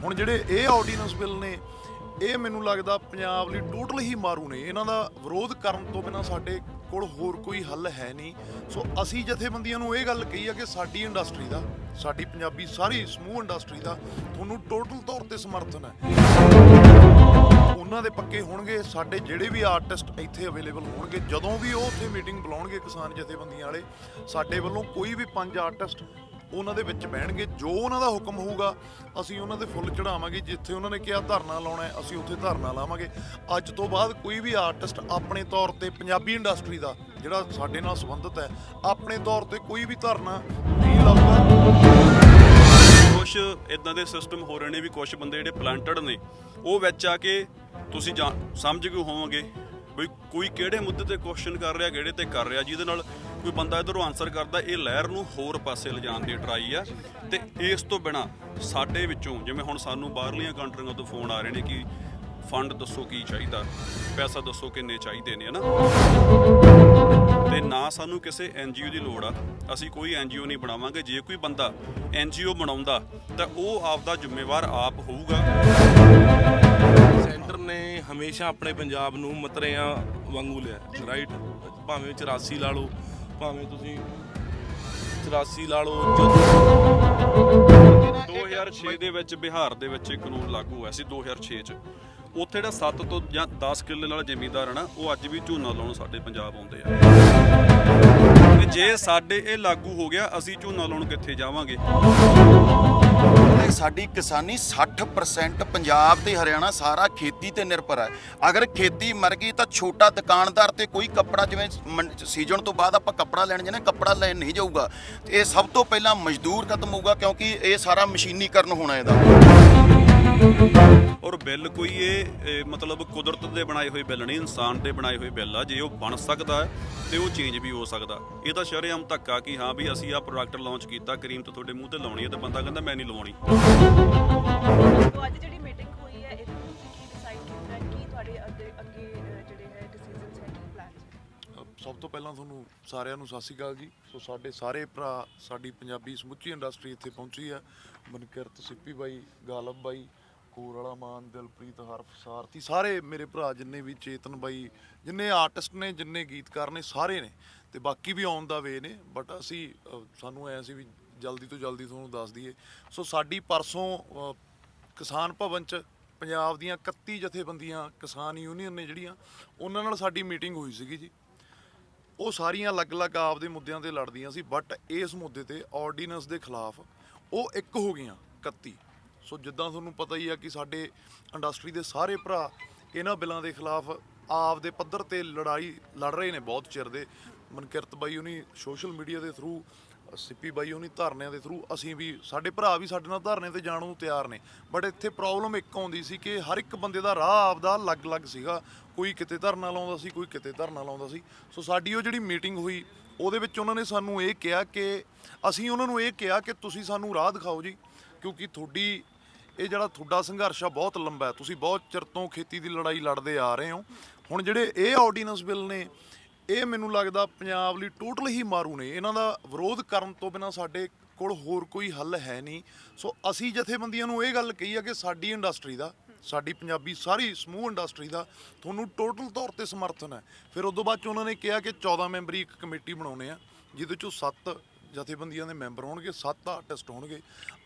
ਹੁਣ ਜਿਹੜੇ ਇਹ ਆਰਡੀਨੈਂਸ ਬਿੱਲ ਨੇ ਇਹ ਮੈਨੂੰ ਲੱਗਦਾ ਪੰਜਾਬ ਲਈ ਟੋਟਲ ਹੀ ਮਾਰੂ ਨੇ। ਇਹਨਾਂ ਦਾ ਵਿਰੋਧ ਕਰਨ ਤੋਂ ਬਿਨਾਂ ਸਾਡੇ ਕੋਲ ਹੋਰ ਕੋਈ ਹੱਲ ਹੈ ਨਹੀਂ। ਸੋ ਅਸੀਂ ਜਥੇਬੰਦੀਆਂ ਨੂੰ ਇਹ ਗੱਲ ਕਹੀ ਆ ਕਿ ਸਾਡੀ ਇੰਡਸਟਰੀ ਦਾ, ਸਾਡੀ ਪੰਜਾਬੀ ਸਾਰੀ ਸਮੂਹ ਇੰਡਸਟਰੀ ਦਾ ਤੁਹਾਨੂੰ ਟੋਟਲ ਤੌਰ ਤੇ ਸਮਰਥਨ ਹੈ। ਉਹਨਾਂ ਦੇ ਪੱਕੇ ਹੋਣਗੇ, ਸਾਡੇ ਜਿਹੜੇ ਵੀ ਆਰਟਿਸਟ ਇੱਥੇ ਅਵੇਲੇਬਲ ਹੋਣਗੇ, ਜਦੋਂ ਵੀ ਉਹ ਉੱਥੇ ਮੀਟਿੰਗ ਬੁਲਾਉਣਗੇ ਕਿਸਾਨ ਜਥੇਬੰਦੀਆਂ ਵਾਲੇ, ਸਾਡੇ ਵੱਲੋਂ ਕੋਈ ਵੀ 5 ਆਰਟਿਸਟ ਉਹਨਾਂ ਦੇ ਵਿੱਚ ਬਹਿਣਗੇ। ਜੋ ਉਹਨਾਂ ਦਾ ਹੁਕਮ ਹੋਊਗਾ ਅਸੀਂ ਉਹਨਾਂ ਦੇ ਫੁੱਲ ਚੜਾਵਾਂਗੇ। ਜਿੱਥੇ ਉਹਨਾਂ ਨੇ ਕਿਹਾ ਧਰਨਾ ਲਾਉਣਾ ਹੈ ਅਸੀਂ ਉੱਥੇ ਧਰਨਾ ਲਾਵਾਂਗੇ। ਅੱਜ ਤੋਂ ਬਾਅਦ ਕੋਈ ਵੀ ਆਰਟਿਸਟ ਆਪਣੇ ਤੌਰ ਤੇ ਪੰਜਾਬੀ ਇੰਡਸਟਰੀ ਦਾ ਜਿਹੜਾ ਸਾਡੇ ਨਾਲ ਸੰਬੰਧਿਤ ਹੈ ਆਪਣੇ ਤੌਰ ਤੇ ਕੋਈ ਵੀ ਧਰਨਾ ਨਹੀਂ ਲਾਊਗਾ। ਕੁਛ ਇਦਾਂ ਦੇ ਸਿਸਟਮ ਹੋ ਰਹੇ ਨੇ ਵੀ ਕੁਛ ਬੰਦੇ ਜਿਹੜੇ ਪਲਾਂਟਡ ਨੇ ਉਹ ਵਿੱਚ ਆ ਕੇ ਤੁਸੀਂ ਸਮਝ ਗਏ ਹੋਵੋਗੇ ਵੀ ਕੋਈ ਕਿਹੜੇ ਮੁੱਦੇ ਤੇ ਕੁਐਸਚਨ ਕਰ ਰਿਹਾ, ਕਿਹੜੇ ਤੇ ਕਰ ਰਿਹਾ, ਜਿਹਦੇ ਨਾਲ ਕੋਈ ਬੰਦਾ ਇੱਧਰੋਂ ਆਨਸਰ ਕਰਦਾ, ਇਹ ਲਹਿਰ ਨੂੰ ਹੋਰ ਪਾਸੇ ਲਿਜਾਣ ਦੀ ਟਰਾਈ ਆ। ਤੇ ਇਸ ਤੋਂ ਬਿਨਾਂ ਸਾਡੇ ਵਿੱਚੋਂ ਜਿਵੇਂ ਹੁਣ ਸਾਨੂੰ ਬਾਹਰਲੀਆਂ ਕੰਟਰੀਆਂ ਤੋਂ ਫੋਨ ਆ ਰਹੇ ਨੇ ਕਿ ਫੰਡ ਦੱਸੋ ਕੀ ਚਾਹੀਦਾ, ਪੈਸਾ ਦੱਸੋ ਕਿੰਨੇ ਚਾਹੀਦੇ ਨੇ, ਹਨਾ। ਤੇ ਨਾ ਸਾਨੂੰ ਕਿਸੇ NGO ਦੀ ਲੋੜ ਆ, ਅਸੀਂ ਕੋਈ NGO ਨਹੀਂ ਬਣਾਵਾਂਗੇ। ਜੇ ਕੋਈ ਬੰਦਾ NGO ਬਣਾਉਂਦਾ ਤਾਂ ਉਹ ਆਪਦਾ ਜ਼ਿੰਮੇਵਾਰ ਆਪ ਹੋਊਗਾ। ਸੈਂਟਰ ਨੇ ਹਮੇਸ਼ਾ ਆਪਣੇ ਪੰਜਾਬ ਨੂੰ ਮਤਰਿਆਂ ਵਾਂਗੂ ਲਿਆ, ਰਾਈਟ। ਭਾਵੇਂ 84 ਲਾ ਲਓ, ਭਾਵੇਂ ਤੁਸੀਂ 84 ਲਾ ਲਓ। 2006 ਦੇ ਵਿੱਚ ਬਿਹਾਰ ਦੇ ਵਿੱਚ ਇਹ ਕਾਨੂੰਨ ਲਾਗੂ ਹੋਇਆ ਸੀ 2006 ਚ। ਉੱਥੇ ਜਿਹੜਾ 7 ਤੋਂ ਜਾਂ 10 ਕਿੱਲੇ ਨਾਲ ਜ਼ਿਮੀਂਦਾਰ ਨਾ ਉਹ ਅੱਜ ਵੀ ਝੋਨਾ ਲਾਉਣ ਸਾਡੇ ਪੰਜਾਬ ਆਉਂਦੇ ਆ। ਤੇ ਜੇ ਸਾਡੇ ਇਹ ਲਾਗੂ ਹੋ ਗਿਆ ਅਸੀਂ ਝੋਨਾ ਲਾਉਣ ਕਿੱਥੇ ਜਾਵਾਂਗੇ? ਸਾਡੀ ਕਿਸਾਨੀ 60% ਪੰਜਾਬ ਤੇ ਹਰਿਆਣਾ ਸਾਰਾ ਖੇਤੀ ਤੇ ਨਿਰਭਰ ਹੈ। ਅਗਰ ਖੇਤੀ ਮਰ ਗਈ ਤਾਂ ਛੋਟਾ ਦੁਕਾਨਦਾਰ ਤੇ ਕੋਈ ਕੱਪੜਾ, ਜਿਵੇਂ ਸੀਜ਼ਨ ਤੋਂ ਬਾਅਦ ਆਪਾਂ ਕੱਪੜਾ ਲੈਣ ਜਾਂਦੇ, ਕੱਪੜਾ ਲੈਣ ਨਹੀਂ ਜਾਊਗਾ। ਇਹ ਸਭ ਤੋਂ ਪਹਿਲਾਂ ਮਜ਼ਦੂਰ ਖਤਮ ਹੋਊਗਾ ਕਿਉਂਕਿ ਇਹ ਸਾਰਾ ਮਸ਼ੀਨੀਕਰਨ ਹੋਣਾ ਇਹਦਾ। ਔਰ ਬਿੱਲ ਕੋਈ ਇਹ ਮਤਲਬ ਕੁਦਰਤ ਦੇ ਬਣਾਏ ਹੋਏ ਬਿੱਲ ਨਹੀਂ, ਇਨਸਾਨ ਦੇ ਬਣਾਏ ਹੋਏ ਬਿੱਲ ਆ। ਜੇ ਉਹ ਬਣ ਸਕਦਾ ਹੈ ਤੇ ਉਹ ਚੇਂਜ ਵੀ ਹੋ ਸਕਦਾ। ਇਹ ਤਾਂ ਸ਼ਰੇਆਮ ਧੱਕਾ ਕਿ ਹਾਂ ਵੀ ਅਸੀਂ ਆਹ ਪ੍ਰੋਡਕਟ ਲਾਂਚ ਕੀਤਾ, ਕਰੀਮ ਤਾਂ ਤੁਹਾਡੇ ਮੂੰਹ ਤੇ ਲਾਉਣੀ ਹੈ, ਤੇ ਬੰਦਾ ਕਹਿੰਦਾ ਮੈਂ ਨਹੀਂ ਲਵਾਉਣੀ। ਅੱਜ ਜਿਹੜੀ ਮੀਟਿੰਗ ਹੋਈ ਹੈ ਇਹਦੇ ਵਿੱਚ ਕੀ ਡਿਸਾਈਡ ਕੀਤਾ ਹੈ, ਕੀ ਤੁਹਾਡੇ ਅੱਗੇ ਜਿਹੜੇ ਹੈ ਡਿਸੀਜਨਸ ਹੈ, ਕੀ ਪਲਾਨਸ? ਸਭ ਤੋਂ ਪਹਿਲਾਂ ਤੁਹਾਨੂੰ ਸਾਰਿਆਂ ਨੂੰ ਸਤਿ ਸ਼੍ਰੀ ਅਕਾਲ ਜੀ। ਸੋ ਸਾਡੇ ਸਾਰੇ ਭਰਾ, ਸਾਡੀ ਪੰਜਾਬੀ ਸਮੁੱਚੀ ਇੰਡਸਟਰੀ ਇੱਥੇ ਪਹੁੰਚੀ ਹੈ। ਮਨਕਿਰਤ, ਸਿੱਪੀ ਬਾਈ, ਗਾਲਬ ਬਾਈ, ਕੋਰ ਵਾਲਾ ਮਾਨ, ਦਿਲਪ੍ਰੀਤ, ਹਰਫ, ਸਾਰਥੀ, ਸਾਰੇ ਮੇਰੇ ਭਰਾ ਜਿੰਨੇ ਵੀ, ਚੇਤਨ ਬਾਈ, ਜਿੰਨੇ ਆਰਟਿਸਟ ਨੇ, ਜਿੰਨੇ ਗੀਤਕਾਰ ਨੇ, ਸਾਰੇ ਨੇ। ਤੇ ਬਾਕੀ ਵੀ ਆਨ ਦਾ ਵੇ ਨੇ, ਬਟ ਅਸੀਂ ਸਾਨੂੰ ਐਂ ਸੀ ਵੀ ਜਲਦੀ ਤੋਂ ਜਲਦੀ ਤੁਹਾਨੂੰ ਦੱਸ ਦਈਏ। ਸੋ ਸਾਡੀ ਪਰਸੋਂ ਕਿਸਾਨ ਭਵਨ 'ਚ ਪੰਜਾਬ ਦੀਆਂ 31 ਜਥੇਬੰਦੀਆਂ, ਕਿਸਾਨ ਯੂਨੀਅਨ ਨੇ ਜਿਹੜੀਆਂ, ਉਹਨਾਂ ਨਾਲ ਸਾਡੀ ਮੀਟਿੰਗ ਹੋਈ ਸੀਗੀ ਜੀ। ਉਹ ਸਾਰੀਆਂ ਅਲੱਗ-ਅਲੱਗ ਆਪਦੇ ਮੁੱਦਿਆਂ ਤੇ ਲੜਦੀਆਂ ਸੀ, ਬਟ ਇਸ ਮੁੱਦੇ ਤੇ ਆਰਡੀਨੈਂਸ ਦੇ ਖਿਲਾਫ ਉਹ ਇੱਕ ਹੋ ਗਈਆਂ 31। ਸੋ ਜਿੱਦਾਂ ਤੁਹਾਨੂੰ ਪਤਾ ਹੀ ਆ ਕਿ ਸਾਡੇ ਇੰਡਸਟਰੀ ਦੇ ਸਾਰੇ ਭਰਾ ਇਹਨਾਂ ਬਿੱਲਾਂ ਦੇ ਖਿਲਾਫ ਆਪਦੇ ਪੱਧਰ ਤੇ ਲੜਾਈ ਲੜ ਰਹੇ ਨੇ ਬਹੁਤ ਚਿਰ ਦੇ। ਮਨਕਿਰਤ ਬਾਈ ਉਹਨੀ ਸੋਸ਼ਲ ਮੀਡੀਆ ਦੇ ਥਰੂ, ਸਿੱਪੀ ਬਾਈ ਉਹਨੀ ਧਰਨਿਆਂ ਦੇ ਥਰੂ, ਅਸੀਂ ਵੀ, ਸਾਡੇ ਭਰਾ ਵੀ ਸਾਡੇ ਨਾਲ ਧਰਨੇ ਤੇ ਜਾਣ ਨੂੰ ਤਿਆਰ ਨੇ। ਬਟ ਇੱਥੇ ਪ੍ਰੋਬਲਮ ਇੱਕ ਆਉਂਦੀ ਸੀ ਕਿ ਹਰ ਇੱਕ ਬੰਦੇ ਦਾ ਰਾਹ ਆਪਦਾ ਅਲੱਗ-ਅਲੱਗ ਸੀਗਾ। ਕੋਈ ਕਿਤੇ ਧਰਨਾ ਲਾਉਂਦਾ ਸੀ, ਕੋਈ ਕਿਤੇ ਧਰਨਾ ਲਾਉਂਦਾ ਸੀ। ਸੋ ਸਾਡੀ ਉਹ ਜਿਹੜੀ ਮੀਟਿੰਗ ਹੋਈ ਉਹਦੇ ਵਿੱਚ ਉਹਨਾਂ ਨੇ ਸਾਨੂੰ ਇਹ ਕਿਹਾ ਕਿ ਅਸੀਂ ਉਹਨਾਂ ਨੂੰ ਇਹ ਕਿਹਾ ਕਿ ਤੁਸੀਂ ਸਾਨੂੰ ਰਾਹ ਦਿਖਾਓ ਜੀ, ਕਿਉਂਕਿ ਤੁਹਾਡੀ ਇਹ ਜਿਹੜਾ ਤੁਹਾਡਾ ਸੰਘਰਸ਼ ਆ ਬਹੁਤ ਲੰਬਾ ਹੈ, ਤੁਸੀਂ ਬਹੁਤ ਚਿਰ ਤੋਂ ਖੇਤੀ ਦੀ ਲੜਾਈ ਲੜਦੇ ਆ ਰਹੇ ਹੋ। ਹੁਣ ਜਿਹੜੇ ਇਹ ਆਰਡੀਨੈਂਸ ਬਿੱਲ ਨੇ ਇਹ ਮੈਨੂੰ ਲੱਗਦਾ ਪੰਜਾਬ ਲਈ ਟੋਟਲ ਹੀ ਮਾਰੂ ਨੇ। ਇਹਨਾਂ ਦਾ ਵਿਰੋਧ ਕਰਨ ਤੋਂ ਬਿਨਾਂ ਸਾਡੇ ਕੋਲ ਹੋਰ ਕੋਈ ਹੱਲ ਹੈ ਨਹੀਂ। ਸੋ ਅਸੀਂ ਜਥੇਬੰਦੀਆਂ ਨੂੰ ਇਹ ਗੱਲ ਕਹੀ ਆ ਕਿ ਸਾਡੀ ਇੰਡਸਟਰੀ ਦਾ, ਸਾਡੀ ਪੰਜਾਬੀ ਸਾਰੀ ਸਮੂਹ ਇੰਡਸਟਰੀ ਦਾ ਤੁਹਾਨੂੰ ਟੋਟਲ ਤੌਰ ਤੇ ਸਮਰਥਨ ਹੈ। ਫਿਰ ਉਦੋਂ ਬਾਅਦ 'ਚ ਉਹਨਾਂ ਨੇ ਕਿਹਾ ਕਿ 14 ਮੈਂਬਰੀ ਇੱਕ ਕਮੇਟੀ ਬਣਾਉਣੇ ਆ, ਜਿਹਦੇ 'ਚੋਂ 7 ਜਥੇਬੰਦੀਆਂ ਦੇ ਮੈਂਬਰ ਹੋਣਗੇ, 7 ਆਰਟਿਸਟ ਹੋਣਗੇ।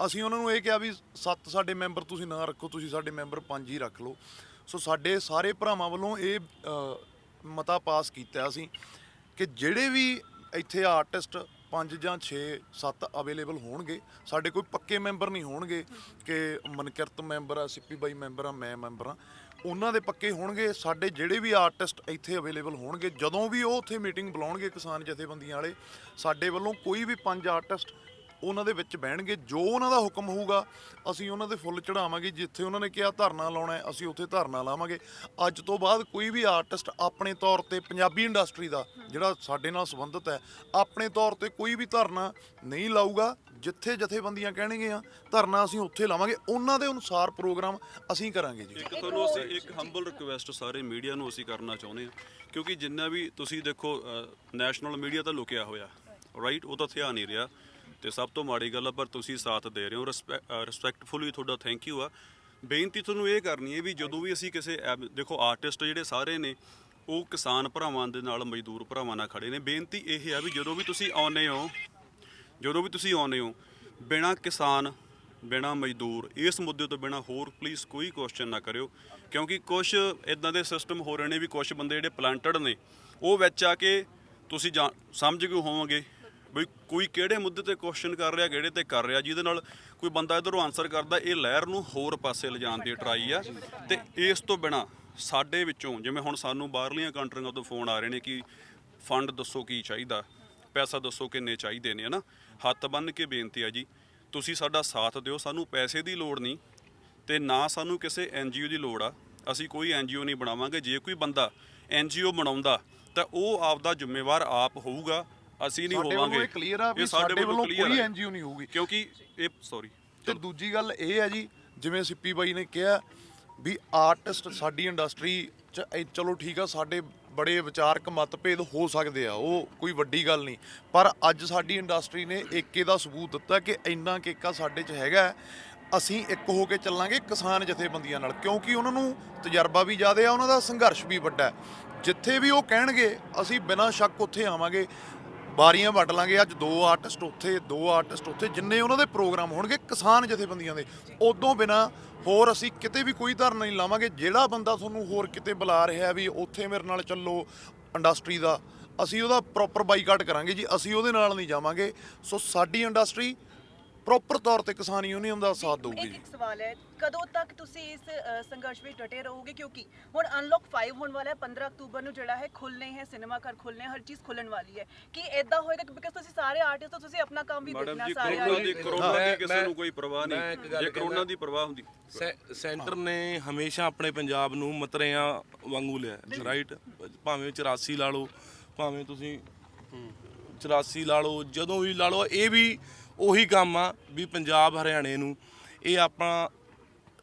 ਅਸੀਂ ਉਹਨਾਂ ਨੂੰ ਇਹ ਕਿਹਾ ਵੀ 7 ਸਾਡੇ ਮੈਂਬਰ ਤੁਸੀਂ ਨਾ ਰੱਖੋ, ਤੁਸੀਂ ਸਾਡੇ ਮੈਂਬਰ 5 ਹੀ ਰੱਖ ਲਓ। ਸੋ ਸਾਡੇ ਸਾਰੇ ਭਰਾਵਾਂ ਵੱਲੋਂ ਇਹ ਮਤਾ ਪਾਸ ਕੀਤਾ ਅਸੀਂ ਕਿ ਜਿਹੜੇ ਵੀ ਇੱਥੇ ਆਰਟਿਸਟ 5 ਜਾਂ 6, 7 ਅਵੇਲੇਬਲ ਹੋਣਗੇ, ਸਾਡੇ ਕੋਈ ਪੱਕੇ ਮੈਂਬਰ ਨਹੀਂ ਹੋਣਗੇ ਕਿ ਮਨਕਿਰਤ ਮੈਂਬਰ ਆ, ਸਿੱਪੀ ਬਾਈ ਮੈਂਬਰ ਆ, ਮੈਂ ਮੈਂਬਰ ਆ, ਉਹਨਾਂ ਦੇ ਪੱਕੇ ਹੋਣਗੇ। ਸਾਡੇ ਜਿਹੜੇ ਵੀ ਆਰਟਿਸਟ ਇੱਥੇ ਅਵੇਲੇਬਲ ਹੋਣਗੇ, ਜਦੋਂ ਵੀ ਉਹ ਉੱਥੇ ਮੀਟਿੰਗ ਬੁਲਾਉਣਗੇ ਕਿਸਾਨ ਜਥੇਬੰਦੀਆਂ ਵਾਲੇ, ਸਾਡੇ ਵੱਲੋਂ ਕੋਈ ਵੀ 5 ਆਰਟਿਸਟ ਉਹਨਾਂ ਦੇ ਵਿੱਚ ਬਹਿਣਗੇ। ਜੋ ਉਹਨਾਂ ਦਾ ਹੁਕਮ ਹੋਊਗਾ ਅਸੀਂ ਉਹਨਾਂ ਦੇ ਫੁੱਲ ਚੜਾਵਾਂਗੇ। ਜਿੱਥੇ ਉਹਨਾਂ ਨੇ ਕਿਹਾ ਧਰਨਾ ਲਾਉਣਾ ਹੈ ਅਸੀਂ ਉੱਥੇ ਧਰਨਾ ਲਾਵਾਂਗੇ। ਅੱਜ ਤੋਂ ਬਾਅਦ ਕੋਈ ਵੀ ਆਰਟਿਸਟ ਆਪਣੇ ਤੌਰ ਤੇ ਪੰਜਾਬੀ ਇੰਡਸਟਰੀ ਦਾ ਜਿਹੜਾ ਸਾਡੇ ਨਾਲ ਸੰਬੰਧਿਤ ਹੈ ਆਪਣੇ ਤੌਰ ਤੇ ਕੋਈ ਵੀ ਧਰਨਾ ਨਹੀਂ ਲਾਊਗਾ। ਜਿੱਥੇ ਜਥੇਬੰਦੀਆਂ ਕਹਿਣਗੀਆਂ ਧਰਨਾ ਅਸੀਂ ਉੱਥੇ ਲਾਵਾਂਗੇ, ਉਹਨਾਂ ਦੇ ਅਨੁਸਾਰ ਪ੍ਰੋਗਰਾਮ ਅਸੀਂ ਕਰਾਂਗੇ ਜੀ। ਇੱਕ ਤੁਹਾਨੂੰ ਅਸੀਂ ਇੱਕ ਹੰਬਲ ਰਿਕੁਐਸਟ ਸਾਰੇ ਮੀਡੀਆ ਨੂੰ ਅਸੀਂ ਕਰਨਾ ਚਾਹੁੰਦੇ ਹਾਂ, ਕਿਉਂਕਿ ਜਿੰਨਾ ਵੀ ਤੁਸੀਂ ਦੇਖੋ ਨੈਸ਼ਨਲ ਮੀਡੀਆ ਤਾਂ ਲੁਕਿਆ ਹੋਇਆ, ਰਾਈਟ, ਉਹ ਤਾਂ ਹਥਿਆਰ ਨਹੀਂ ਰਿਹਾ। ਤੇ ਸਭ ਤੋਂ ਮਾੜੀ ਗੱਲ ਆ ਪਰ ਤੁਸੀਂ ਸਾਥ ਦੇ ਰਹੇ ਹੋ। ਰਿਸਪੈਕਟਫੁਲੀ ਤੁਹਾਡਾ ਥੈਂਕ ਯੂ ਆ। ਬੇਨਤੀ ਤੁਹਾਨੂੰ ਇਹ ਕਰਨੀ ਹੈ ਵੀ ਜਦੋਂ ਵੀ ਅਸੀਂ ਕਿਸੇ ਦੇਖੋ ਆਰਟਿਸਟ ਜਿਹੜੇ ਸਾਰੇ ਨੇ ਉਹ ਕਿਸਾਨ ਭਰਾਵਾਂ ਦੇ ਨਾਲ ਮਜ਼ਦੂਰ ਭਰਾਵਾਂ ਨਾਲ ਖੜੇ ਨੇ। ਬੇਨਤੀ ਇਹ ਆ ਵੀ ਜਦੋਂ ਵੀ ਤੁਸੀਂ ਆਉਂਦੇ ਹੋ ਬਿਨਾਂ ਕਿਸਾਨ ਬਿਨਾਂ ਮਜ਼ਦੂਰ ਇਸ ਮੁੱਦੇ ਤੋਂ ਬਿਨਾਂ ਹੋਰ ਪਲੀਜ਼ ਕੋਈ ਕੁਐਸਚਨ ਨਾ ਕਰਿਓ, ਕਿਉਂਕਿ ਕੁਝ ਇਦਾਂ ਦੇ ਸਿਸਟਮ ਹੋ ਰਹੇ ਨੇ ਵੀ ਕੁਝ ਬੰਦੇ ਜਿਹੜੇ ਪਲਾਂਟਡ ਨੇ ਉਹ ਵਿੱਚ ਆ ਕੇ ਤੁਸੀਂ ਸਮਝ ਗਏ ਹੋਵੋਗੇ ਬਈ ਕੋਈ ਕਿਹੜੇ ਮੁੱਦੇ ਤੇ ਕੁਐਸਚਨ ਕਰ ਰਿਹਾ ਕਿਹੜੇ ਤੇ ਕਰ ਰਿਹਾ, ਜਿਹਦੇ ਨਾਲ ਕੋਈ ਬੰਦਾ ਇੱਧਰੋਂ ਆਨਸਰ ਕਰਦਾ ਇਹ ਲਹਿਰ ਨੂੰ ਹੋਰ ਪਾਸੇ ਲਿਜਾਣ ਦੀ ਟਰਾਈ ਆ। ਤੇ ਇਸ ਤੋਂ ਬਿਨਾਂ ਸਾਡੇ ਵਿੱਚੋਂ ਜਿਵੇਂ ਹੁਣ ਸਾਨੂੰ ਬਾਹਰਲੀਆਂ ਕੰਟਰੀਆਂ ਤੋਂ ਫੋਨ ਆ ਰਹੇ ਨੇ ਕਿ ਫੰਡ ਦੱਸੋ ਕੀ ਚਾਹੀਦਾ, ਪੈਸਾ ਦੱਸੋ ਕਿੰਨੇ ਚਾਹੀਦੇ ਨੇ, ਹਨਾ। ਹੱਥ ਬੰਨ੍ਹ ਕੇ ਬੇਨਤੀ ਆ ਜੀ ਤੁਸੀਂ ਸਾਡਾ ਸਾਥ ਦਿਓ। ਸਾਨੂੰ ਪੈਸੇ ਦੀ ਲੋੜ ਨਹੀਂ ਤੇ ਨਾ ਸਾਨੂੰ ਕਿਸੇ NGO ਦੀ ਲੋੜ ਆ। ਅਸੀਂ ਕੋਈ NGO ਨਹੀਂ ਬਣਾਵਾਂਗੇ। ਜੇ ਕੋਈ ਬੰਦਾ NGO ਬਣਾਉਂਦਾ ਤਾਂ ਉਹ ਆਪਦਾ ਜ਼ਿੰਮੇਵਾਰ ਆਪ ਹੋਊਗਾ, ਅਸੀਂ ਨਹੀਂ ਹੋਵਾਂਗੇ। ਇਹ ਕਲੀਅਰ ਆ ਵੀ ਸਾਡੇ ਵੱਲੋਂ ਕੋਈ NGO ਨਹੀਂ ਹੋਊਗੀ, ਕਿਉਂਕਿ ਇਹ ਤੇ ਦੂਜੀ ਗੱਲ ਇਹ ਹੈ ਜੀ ਜਿਵੇਂ ਸਿੱਪੀ ਬਾਈ ਨੇ ਕਿਹਾ ਵੀ ਆਰਟਿਸਟ ਸਾਡੀ ਇੰਡਸਟਰੀ 'ਚ ਚਲੋ ਠੀਕ ਆ ਸਾਡੇ ਬੜੇ ਵਿਚਾਰਕ ਮਤਭੇਦ ਹੋ ਸਕਦੇ ਆ, ਉਹ ਕੋਈ ਵੱਡੀ ਗੱਲ ਨਹੀਂ, ਪਰ ਅੱਜ ਸਾਡੀ ਇੰਡਸਟਰੀ ਨੇ ਏਕੇ ਦਾ ਸਬੂਤ ਦਿੱਤਾ ਕਿ ਇੰਨਾ ਕੁ ਏਕਾ ਸਾਡੇ 'ਚ ਹੈਗਾ। ਅਸੀਂ ਇੱਕ ਹੋ ਕੇ ਚੱਲਾਂਗੇ ਕਿਸਾਨ ਜਥੇਬੰਦੀਆਂ ਨਾਲ, ਕਿਉਂਕਿ ਉਹਨਾਂ ਨੂੰ ਤਜਰਬਾ ਵੀ ਜ਼ਿਆਦਾ ਆ, ਉਹਨਾਂ ਦਾ ਸੰਘਰਸ਼ ਵੀ ਵੱਡਾ ਹੈ। ਜਿੱਥੇ ਵੀ ਉਹ ਕਹਿਣਗੇ ਅਸੀਂ ਬਿਨਾਂ ਸ਼ੱਕ ਉੱਥੇ ਆਵਾਂਗੇ, ਬਾਰੀਆਂ ਵੱਟ ਲਾਂਗੇ। ਅੱਜ 2 ਆਰਟਿਸਟ ਉੱਥੇ 2 ਆਰਟਿਸਟ ਉੱਥੇ, ਜਿੰਨੇ ਉਹਨਾਂ ਦੇ ਪ੍ਰੋਗਰਾਮ ਹੋਣਗੇ ਕਿਸਾਨ ਜਥੇਬੰਦੀਆਂ ਦੇ, ਉਦੋਂ ਬਿਨਾਂ ਹੋਰ ਅਸੀਂ ਕਿਤੇ ਵੀ ਕੋਈ ਧਰਨਾ ਨਹੀਂ ਲਾਵਾਂਗੇ। ਜਿਹੜਾ ਬੰਦਾ ਤੁਹਾਨੂੰ ਹੋਰ ਕਿਤੇ ਬੁਲਾ ਰਿਹਾ ਵੀ ਉੱਥੇ ਮੇਰੇ ਨਾਲ ਚੱਲੋ ਇੰਡਸਟਰੀ ਦਾ, ਅਸੀਂ ਉਹਦਾ ਪ੍ਰੋਪਰ ਬਾਈਕਾਟ ਕਰਾਂਗੇ ਜੀ, ਅਸੀਂ ਉਹਦੇ ਨਾਲ ਨਹੀਂ ਜਾਵਾਂਗੇ। ਸੋ ਸਾਡੀ ਇੰਡਸਟਰੀ ਪ੍ਰੋਪਰ ਤੌਰ ਤੇ ਕਿਸਾਨ ਯੂਨੀਅਨ ਦਾ ਸਾਥ ਦੇਊਗੀ। ਇੱਕ ਸਵਾਲ ਹੈ, ਕਦੋਂ ਤੱਕ ਤੁਸੀਂ ਇਸ ਸੰਘਰਸ਼ ਵਿੱਚ ਡਟੇ ਰਹੋਗੇ? ਕਿਉਂਕਿ ਹੁਣ ਅਨਲੌਕ 5 ਹੋਣ ਵਾਲਾ ਹੈ, 15 ਅਕਤੂਬਰ ਨੂੰ ਜਿਹੜਾ ਹੈ ਖੁੱਲ੍ਹਣੇ ਹੈ, ਸਿਨੇਮਾ ਘਰ ਖੁੱਲ੍ਹਣੇ, ਹਰ ਚੀਜ਼ ਖੁੱਲ੍ਹਣ ਵਾਲੀ ਹੈ। ਕੀ ਇਦਾਂ ਹੋਏਗਾ ਬਿਕਾਜ਼ ਤੁਸੀਂ ਸਾਰੇ ਆਰਟਿਸਟ ਹੋ, ਤੁਸੀਂ ਆਪਣਾ ਕੰਮ ਵੀ ਦੇਖਣਾ, ਸਾਰੇ ਕਰੋਨਾ ਦੀ ਕਿਸੇ ਨੂੰ ਕੋਈ ਪਰਵਾਹ ਨਹੀਂ। ਜੇ ਕਰੋਨਾ ਦੀ ਪਰਵਾਹ ਹੁੰਦੀ ਸੈਂਟਰ ਨੇ ਹਮੇਸ਼ਾ ਆਪਣੇ ਪੰਜਾਬ ਨੂੰ ਮਤਰਿਆਂ ਵਾਂਗੂ ਲਿਆ, ਰਾਈਟ। ਭਾਵੇਂ 84 ਲਾ ਲਓ, ਭਾਵੇਂ ਤੁਸੀਂ 84 ਲਾ ਲਓ, ਜਦੋਂ ਵੀ ਲਾ ਲਓ, ਇਹ ਵੀ ਉਹੀ ਕੰਮ ਆ ਵੀ ਪੰਜਾਬ ਹਰਿਆਣੇ ਨੂੰ ਇਹ ਆਪਾਂ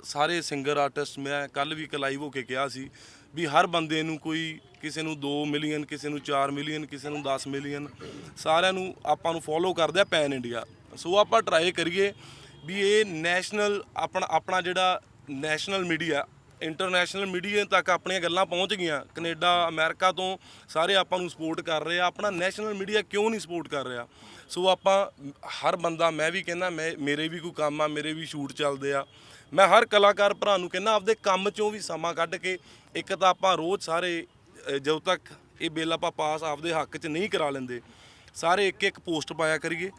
ਸਾਰੇ ਸਿੰਗਰ ਆਰਟਿਸਟ, ਮੈਂ ਕੱਲ ਵੀ ਇੱਕ ਲਾਈਵ ਹੋ ਕੇ ਕਿਹਾ ਸੀ ਵੀ ਹਰ ਬੰਦੇ ਨੂੰ ਕੋਈ ਕਿਸੇ ਨੂੰ 2 ਮਿਲੀਅਨ, ਕਿਸੇ ਨੂੰ 4 ਮਿਲੀਅਨ, ਕਿਸੇ ਨੂੰ 10 ਮਿਲੀਅਨ, ਸਾਰਿਆਂ ਨੂੰ ਆਪਾਂ ਨੂੰ ਫੋਲੋ ਕਰਦੇ ਆ ਪੈਨ ਇੰਡੀਆ। ਸੋ ਆਪਾਂ ਟਰਾਈ ਕਰੀਏ ਵੀ ਇਹ ਨੈਸ਼ਨਲ ਆਪਣਾ ਜਿਹੜਾ ਨੈਸ਼ਨਲ ਮੀਡੀਆ, ਇੰਟਰਨੈਸ਼ਨਲ ਮੀਡੀਆ ਤੱਕ ਆਪਣੀਆਂ ਗੱਲਾਂ ਪਹੁੰਚ ਗਈਆਂ। ਕੈਨੇਡਾ, ਅਮਰੀਕਾ ਤੋਂ ਸਾਰੇ ਆਪਾਂ ਨੂੰ ਸਪੋਰਟ ਕਰ ਰਹੇ ਆ, ਆਪਣਾ ਨੈਸ਼ਨਲ ਮੀਡੀਆ ਕਿਉਂ ਨਹੀਂ ਸਪੋਰਟ ਕਰ ਰਿਹਾ? ਸੋ ਆਪਾਂ ਹਰ ਬੰਦਾ, ਮੈਂ ਵੀ ਕਹਿੰਦਾ ਮੇਰੇ ਵੀ ਕੋਈ ਕੰਮ ਆ, ਮੇਰੇ ਵੀ ਸ਼ੂਟ ਚੱਲਦੇ ਆ, ਮੈਂ ਹਰ ਕਲਾਕਾਰ ਭਰਾ ਨੂੰ ਕਹਿੰਦਾ ਆਪਦੇ ਕੰਮ 'ਚੋਂ ਵੀ ਸਮਾਂ ਕੱਢ ਕੇ, ਇੱਕ ਤਾਂ ਆਪਾਂ ਰੋਜ਼ ਸਾਰੇ ਜਦੋਂ ਤੱਕ ਇਹ ਬਿੱਲ ਆਪਾਂ ਪਾਸ ਆਪਦੇ ਹੱਕ 'ਚ ਨਹੀਂ ਕਰਾ ਲੈਂਦੇ, ਸਾਰੇ ਇੱਕ ਪੋਸਟ ਪਾਇਆ ਕਰੀਏ।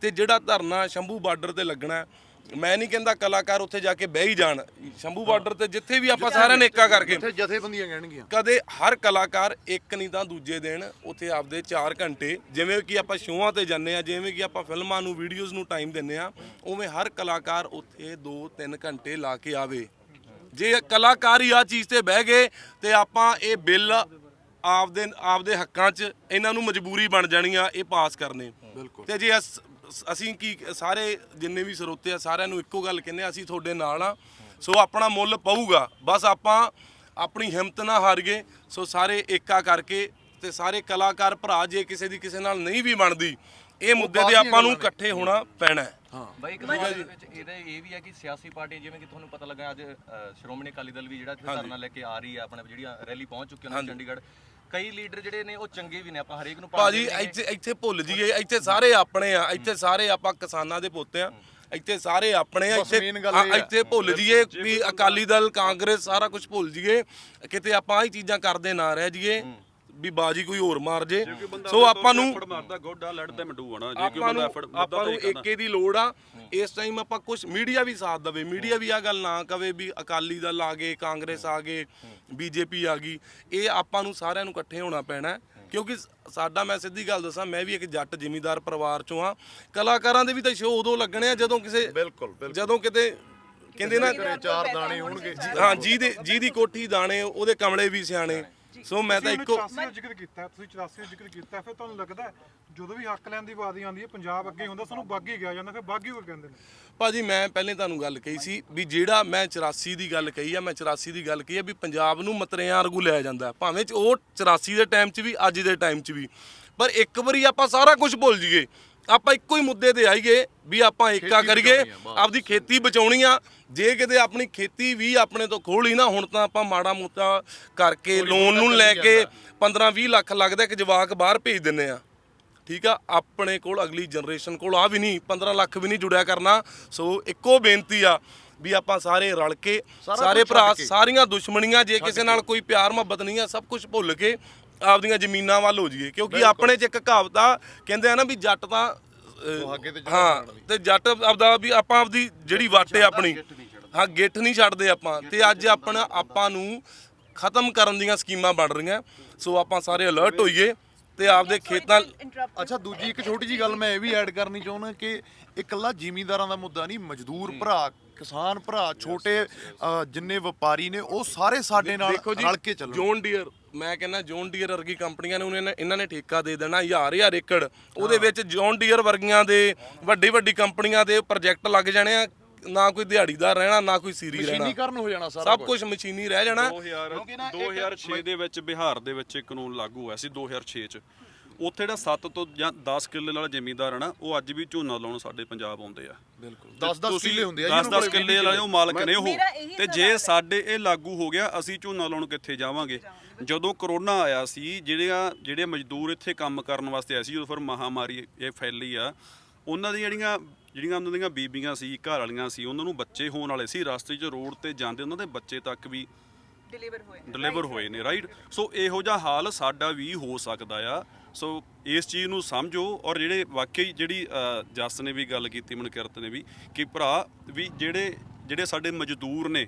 ਤੇ ਜਿਹੜਾ ਧਰਨਾ ਸ਼ੰਭੂ ਬਾਰਡਰ ਤੇ ਲੱਗਣਾ, ਮੈਂ ਨਹੀਂ ਕਹਿੰਦਾ ਕਲਾਕਾਰ ਉੱਥੇ ਜਾ ਕੇ ਬਹਿ ਹੀ ਜਾਣ, ਸ਼ੰਭੂ ਬਾਰਡਰ ਤੇ ਜਿੱਥੇ ਵੀ ਆਪਾਂ ਸਾਰਿਆਂ ਨੇ ਏਕਾ ਕਰਕੇ ਜਥੇਬੰਦੀਆਂ ਕਹਿਣਗੀਆਂ ਕਦੇ ਹਰ ਕਲਾਕਾਰ ਇੱਕ ਨਹੀਂ ਤਾਂ ਦੂਜੇ ਦਿਨ ਉੱਥੇ ਆਪਦੇ 4 ਘੰਟੇ, ਜਿਵੇਂ ਕਿ ਆਪਾਂ ਸ਼ੋਆਂ ਤੇ ਜਾਂਦੇ ਆ, ਜਿਵੇਂ ਕਿ ਆਪਾਂ ਫਿਲਮਾਂ ਨੂੰ ਵੀਡੀਓਜ਼ ਨੂੰ ਟਾਈਮ ਦਿੰਦੇ ਆ, ਉਵੇਂ ਹਰ ਕਲਾਕਾਰ ਉੱਥੇ 2-3 ਘੰਟੇ ਲਾ ਕੇ ਆਵੇ। ਜੇ ਕਲਾਕਾਰ ਹੀ ਆ ਚੀਜ਼ ਤੇ ਬਹਿ ਗਏ ਤੇ ਆਪਾਂ ਇਹ ਬਿੱਲ ਆਪਦੇ ਹੱਕਾਂ 'ਚ ਇਹਨਾਂ ਨੂੰ ਮਜਬੂਰੀ ਬਣ ਜਾਣੀ ਆ ਇਹ ਪਾਸ ਕਰਨੇ। ਤੇ ਜੇ ਅਸੀਂ ਕੀ ਸਾਰੇ ਜਿੰਨੇ ਵੀ ਸਰੋਤੇ ਆ ਸਾਰਿਆਂ ਨੂੰ ਇੱਕੋ ਗੱਲ ਕਹਿੰਦੇ ਆ, ਅਸੀਂ ਤੁਹਾਡੇ ਨਾਲ ਆ। ਸੋ ਆਪਣਾ ਮੁੱਲ ਪਊਗਾ, ਬਸ ਆਪਾਂ ਆਪਣੀ ਹਿੰਮਤ ਨਾ ਹਾਰੀਏ। ਸੋ ਸਾਰੇ ਏਕਾ ਕਰਕੇ ਤੇ ਸਾਰੇ ਕਲਾਕਾਰ ਭਰਾ, ਜੇ ਕਿਸੇ ਦੀ ਕਿਸੇ ਨਾਲ ਨਹੀਂ ਵੀ ਬਣਦੀ, ਇਹ ਮੁੱਦੇ ਤੇ ਆਪਾਂ ਨੂੰ ਇਕੱਠੇ ਹੋਣਾ ਪੈਣਾ ਹੈ। ਬਾਈ ਇੱਕ ਗੱਲ ਦੇ ਵਿੱਚ ਇਹਦਾ ਇਹ ਵੀ ਹੈ ਕਿ ਸਿਆਸੀ ਪਾਰਟੀਆਂ, ਜਿਵੇਂ ਕਿ ਤੁਹਾਨੂੰ ਪਤਾ ਲੱਗਾ ਅੱਜ ਸ਼੍ਰੋਮਣੀ ਅਕਾਲੀ ਦਲ ਵੀ ਜਿਹੜਾ ਇੱਥੇ ਧਰਨਾ ਲੈ ਕੇ ਆ ਰਹੀ ਹੈ, ਆਪਣੇ ਜਿਹੜੀਆਂ ਰੈਲੀ ਪਹੁੰਚ ਚੁੱਕੇ ਨੇ ਚੰਡੀਗੜ੍ਹ, ਕਈ ਲੀਡਰ ਜਿਹੜੇ ਨੇ ਉਹ ਚੰਗੇ ਵੀ ਨੇ, ਆਪਾਂ ਹਰੇਕ ਨੂੰ ਭਾਜੀ ਇੱਥੇ ਭੁੱਲ ਜੀਏ, ਇੱਥੇ ਸਾਰੇ ਆਪਣੇ ਆ, ਇੱਥੇ ਸਾਰੇ ਆਪਾਂ ਕਿਸਾਨਾਂ ਦੇ ਪੁੱਤ ਆ, ਇੱਥੇ ਸਾਰੇ ਆਪਣੇ ਆ। ਇੱਥੇ ਭੁੱਲ ਜੀਏ ਵੀ ਅਕਾਲੀ ਦਲ, ਕਾਂਗਰਸ, ਸਾਰਾ ਕੁਝ ਭੁੱਲ ਜੀਏ, ਕਿਤੇ ਆਪਾਂ ਇਹ ਚੀਜ਼ਾਂ ਕਰਦੇ ਨਾ ਰਹਿ ਜੀਏ ਵੀ ਬਾਜੀ ਕੋਈ ਹੋਰ ਮਾਰ ਜੇ। ਸੋ ਆਪਾਂ ਨੂੰ ਏਕੇ ਦੀ ਲੋੜ ਆ ਇਸ ਟਾਈਮ। ਆਪਾਂ ਕੁਝ ਮੀਡੀਆ ਵੀ ਸਾਥ ਦੇਵੇ, ਮੀਡੀਆ ਵੀ ਆ ਗੱਲ ਨਾ ਕਵੇ ਵੀ ਅਕਾਲੀ ਦਲ ਆ ਗਏ, ਕਾਂਗਰਸ ਆ ਗਏ, BJP ਆ ਗਈ। ਇਹ ਆਪਾਂ ਨੂੰ ਸਾਰਿਆਂ ਨੂੰ ਇਕੱਠੇ ਹੋਣਾ ਪੈਣਾ, ਕਿਉਂਕਿ ਸਾਡਾ, ਮੈਂ ਸਿੱਧੀ ਗੱਲ ਦੱਸਾਂ, ਮੈਂ ਵੀ ਇੱਕ ਜੱਟ ਜ਼ਿਮੀਂਦਾਰ ਪਰਿਵਾਰ ਚੋਂ ਆ। ਕਲਾਕਾਰਾਂ ਦੇ ਵੀ ਤਾਂ ਸ਼ੋਅ ਉਦੋਂ ਲੱਗਣੇ ਆ ਜਦੋਂ ਕਿਸੇ, ਜਦੋਂ ਕਿਤੇ ਕਹਿੰਦੇ ਨਾ 4 ਦਾਣੇ ਹੋਣਗੇ। ਹਾਂ, ਜਿਹਦੀ ਕੋਠੀ ਦਾਣੇ ਉਹਦੇ ਕਮਲੇ ਵੀ ਸਿਆਣੇ। ਸੋ ਮੈਂ ਤਾਂ ਇੱਕੋ 84 ਦਾ ਜ਼ਿਕਰ ਕੀਤਾ, ਤੁਸੀਂ 84 ਦਾ ਜ਼ਿਕਰ ਕੀਤਾ, ਫਿਰ ਤੁਹਾਨੂੰ ਲੱਗਦਾ ਜਦੋਂ ਵੀ ਹੱਕ ਲੈਣ ਦੀ ਵਾਰੀ ਆਉਂਦੀ ਹੈ ਪੰਜਾਬ ਅੱਗੇ ਹੁੰਦਾ, ਸਾਨੂੰ ਬਾਗੀ ਕਿਹਾ ਜਾਂਦਾ, ਫਿਰ ਬਾਗੀ ਉਹ ਕਹਿੰਦੇ ਨੇ। ਭਾਜੀ ਮੈਂ ਪਹਿਲੇ ਤੁਹਾਨੂੰ ਗੱਲ ਕਹੀ ਸੀ ਵੀ ਜਿਹੜਾ ਮੈਂ 84 ਦੀ ਗੱਲ ਕਹੀ ਆ, ਮੈਂ 84 ਦੀ ਗੱਲ ਕਹੀ ਆ ਵੀ ਪੰਜਾਬ ਨੂੰ ਮਤਰਿਆਂ ਵਾਂਗੂ ਲਿਆ ਜਾਂਦਾ, ਭਾਵੇਂ ਉਹ 84 ਦੇ ਟਾਈਮ 'ਚ ਵੀ, ਅੱਜ ਦੇ ਟਾਈਮ 'ਚ ਵੀ। ਪਰ ਇੱਕ ਵਾਰੀ ਆਪਾਂ ਸਾਰਾ ਕੁਝ ਭੁੱਲ ਜਾਈਏ, ਆਪਾਂ ਇੱਕੋ ਹੀ ਮੁੱਦੇ ਤੇ ਆਈਏ ਵੀ ਆਪਾਂ ਏਕਾ ਕਰੀਏ, ਆਪਦੀ ਖੇਤੀ ਬਚਾਉਣੀ ਆ। ਜੇ ਕਿਤੇ ਆਪਣੀ ਖੇਤੀ ਵੀ ਆਪਣੇ ਤੋਂ ਖੋਲੀ ਨਾ, ਹੁਣ ਤਾਂ ਆਪਾਂ ਮਾੜਾ ਮੋਟਾ ਕਰਕੇ ਲੋਨ ਨੂੰ ਲੈ ਕੇ 15-20 ਲੱਖ ਲੱਗਦਾ ਇੱਕ ਜਵਾਕ ਬਾਹਰ ਭੇਜ ਦਿੰਨੇ ਆ, ਠੀਕ ਆ। ਆਪਣੇ ਕੋਲ ਅਗਲੀ ਜਨਰੇਸ਼ਨ ਕੋਲ ਆ ਵੀ ਨਹੀਂ 15 ਲੱਖ ਵੀ ਨਹੀਂ ਜੁੜਿਆ ਕਰਨਾ। ਸੋ ਇੱਕੋ ਬੇਨਤੀ ਆ ਵੀ ਆਪਾਂ ਸਾਰੇ ਰਲ ਕੇ, ਸਾਰੇ ਭਰਾ, ਸਾਰੀਆਂ ਦੁਸ਼ਮਣੀਆਂ, ਜੇ ਕਿਸੇ ਨਾਲ ਕੋਈ ਪਿਆਰ ਮੁਹੱਬਤ ਨਹੀਂ ਆ, ਸਭ ਕੁਝ ਭੁੱਲ ਕੇ ਆਪਦੀਆਂ ਜ਼ਮੀਨਾਂ ਵੱਲ ਹੋ ਜਾਈਏ। ਕਿਉਂਕਿ ਆਪਣੇ 'ਚ ਇੱਕ ਕਹਾਵਤ ਆ, ਕਹਿੰਦੇ ਆ ਨਾ ਵੀ ਜੱਟ ਤਾਂ ਹਾਂ, ਤੇ ਜੱਟ ਆਪਦਾ ਵੀ ਆਪਾਂ ਆਪਦੀ ਜਿਹੜੀ ਵਾਟ ਹੈ ਆਪਣੀ, ਹਾਂ, ਗਿੱਠ ਨਹੀਂ ਛੱਡਦੇ ਆਪਾਂ। ਤੇ ਅੱਜ ਆਪਾਂ ਨੂੰ ਖਤਮ ਕਰਨ ਦੀਆਂ ਸਕੀਮਾਂ ਬਣ ਰਹੀਆਂ। ਸੋ ਆਪਾਂ ਸਾਰੇ ਅਲਰਟ ਹੋਈਏ ਤੇ ਆਪਦੇ ਖੇਤਾਂ। ਅੱਛਾ, ਦੂਜੀ ਇੱਕ ਛੋਟੀ ਜੀ ਗੱਲ ਮੈਂ ਇਹ ਵੀ ਐਡ ਕਰਨੀ ਚਾਹੁੰਦਾ ਕਿ ਇਹ ਇਕੱਲਾ ਜ਼ਿਮੀਂਦਾਰਾਂ ਦਾ ਮੁੱਦਾ ਨਹੀਂ, ਮਜ਼ਦੂਰ ਭਰਾ, ਕਿਸਾਨ ਭਰਾ, ਛੋਟੇ ਜਿੰਨੇ ਵਪਾਰੀ ਨੇ, ਉਹ ਸਾਰੇ ਸਾਡੇ ਨਾਲ ਰਲ ਕੇ ਚੱਲਣ। ਜੌਨ ਡੀਅਰ, ਮੈਂ ਕਹਿੰਦਾ ਜੌਨ ਡੀਅਰ ਵਰਗੀ ਕੰਪਨੀਆਂ ਨੂੰ ਇਹਨਾਂ ਨੇ ਠੇਕਾ ਦੇ ਦੇਣਾ 1000 ਏਕੜ। ਉਹਦੇ ਵਿੱਚ ਜੌਨ ਡੀਅਰ ਵਰਗੀਆਂ ਦੇ ਵੱਡੀ ਕੰਪਨੀਆਂ ਦੇ ਪ੍ਰੋਜੈਕਟ ਲੱਗ ਜਾਣੇ ਆ। ਨਾ ਕੋਈ ਦਿਹਾੜੀਦਾਰ ਰਹਿਣਾ, ਨਾ ਕੋਈ ਸੀਰੀ ਰਹਿਣਾ, ਮਸ਼ੀਨੀਕਰਨ ਹੋ ਜਾਣਾ, ਸਾਰਾ ਸਭ ਕੁਝ ਮਸ਼ੀਨੀ ਰਹਿ ਜਾਣਾ। 2006 ਦੇ ਵਿੱਚ ਬਿਹਾਰ ਦੇ ਵਿੱਚ ਇੱਕ ਕਾਨੂੰਨ ਲਾਗੂ ਹੋਇਆ ਸੀ 2006 ਚ। ਉੱਥੇ ਜਿਹੜਾ 7 ਤੋਂ ਜਾਂ 10 ਕਿੱਲੇ ਵਾਲਾ ਜ਼ਿਮੀਂਦਾਰ ਹੈ ਨਾ, ਉਹ ਅੱਜ ਵੀ ਝੋਨਾ ਲਾਉਣ ਸਾਡੇ ਪੰਜਾਬ ਆਉਂਦੇ ਆ। ਬਿਲਕੁਲ 10-10 ਕਿੱਲੇ ਹੁੰਦੇ ਆ, 10-10 ਕਿੱਲੇ ਵਾਲੇ ਉਹ ਮਾਲਕ ਨੇ ਉਹ। ਤੇ ਜੇ ਸਾਡੇ ਇਹ ਲਾਗੂ ਹੋ ਗਿਆ, ਅਸੀਂ ਝੋਨਾ ਲਾਉਣ ਕਿੱਥੇ ਜਾਵਾਂਗੇ? ਜਦੋਂ ਕਰੋਨਾ ਆਇਆ ਸੀ, ਜਿਹੜੇ ਮਜ਼ਦੂਰ ਇੱਥੇ ਕੰਮ ਕਰਨ ਵਾਸਤੇ ਆਏ ਸੀ, ਜਦੋਂ ਫਿਰ ਮਹਾਮਾਰੀ ਇਹ ਫੈਲੀ ਆ, ਉਹਨਾਂ ਦੀਆਂ ਜਿਹੜੀਆਂ ਉਹਨਾਂ ਦੀਆਂ ਬੀਬੀਆਂ ਸੀ, ਘਰ ਵਾਲੀਆਂ ਸੀ, ਉਹਨਾਂ ਨੂੰ ਬੱਚੇ ਹੋਣ ਵਾਲੇ ਸੀ, ਰਸਤੇ 'ਚ ਰੋਡ ਤੇ ਜਾਂਦੇ ਉਹਨਾਂ ਦੇ ਬੱਚੇ ਤੱਕ ਵੀ ਡਿਲੀਵਰ ਹੋਏ ਨੇ, ਰਾਈਟ। ਸੋ ਇਹੋ ਜਿਹਾ ਹਾਲ ਸਾਡਾ ਵੀ ਹੋ ਸਕਦਾ ਆ। ਸੋ ਇਸ ਚੀਜ਼ ਨੂੰ ਸਮਝੋ। ਔਰ ਜਿਹੜੇ ਵਾਕਈ ਜਿਹੜੀ ਜੱਸ ਨੇ ਵੀ ਗੱਲ ਕੀਤੀ, ਮਨਕਿਰਤ ਨੇ ਵੀ, ਕਿ ਭਰਾ ਵੀ ਜਿਹੜੇ ਸਾਡੇ ਮਜ਼ਦੂਰ ਨੇ,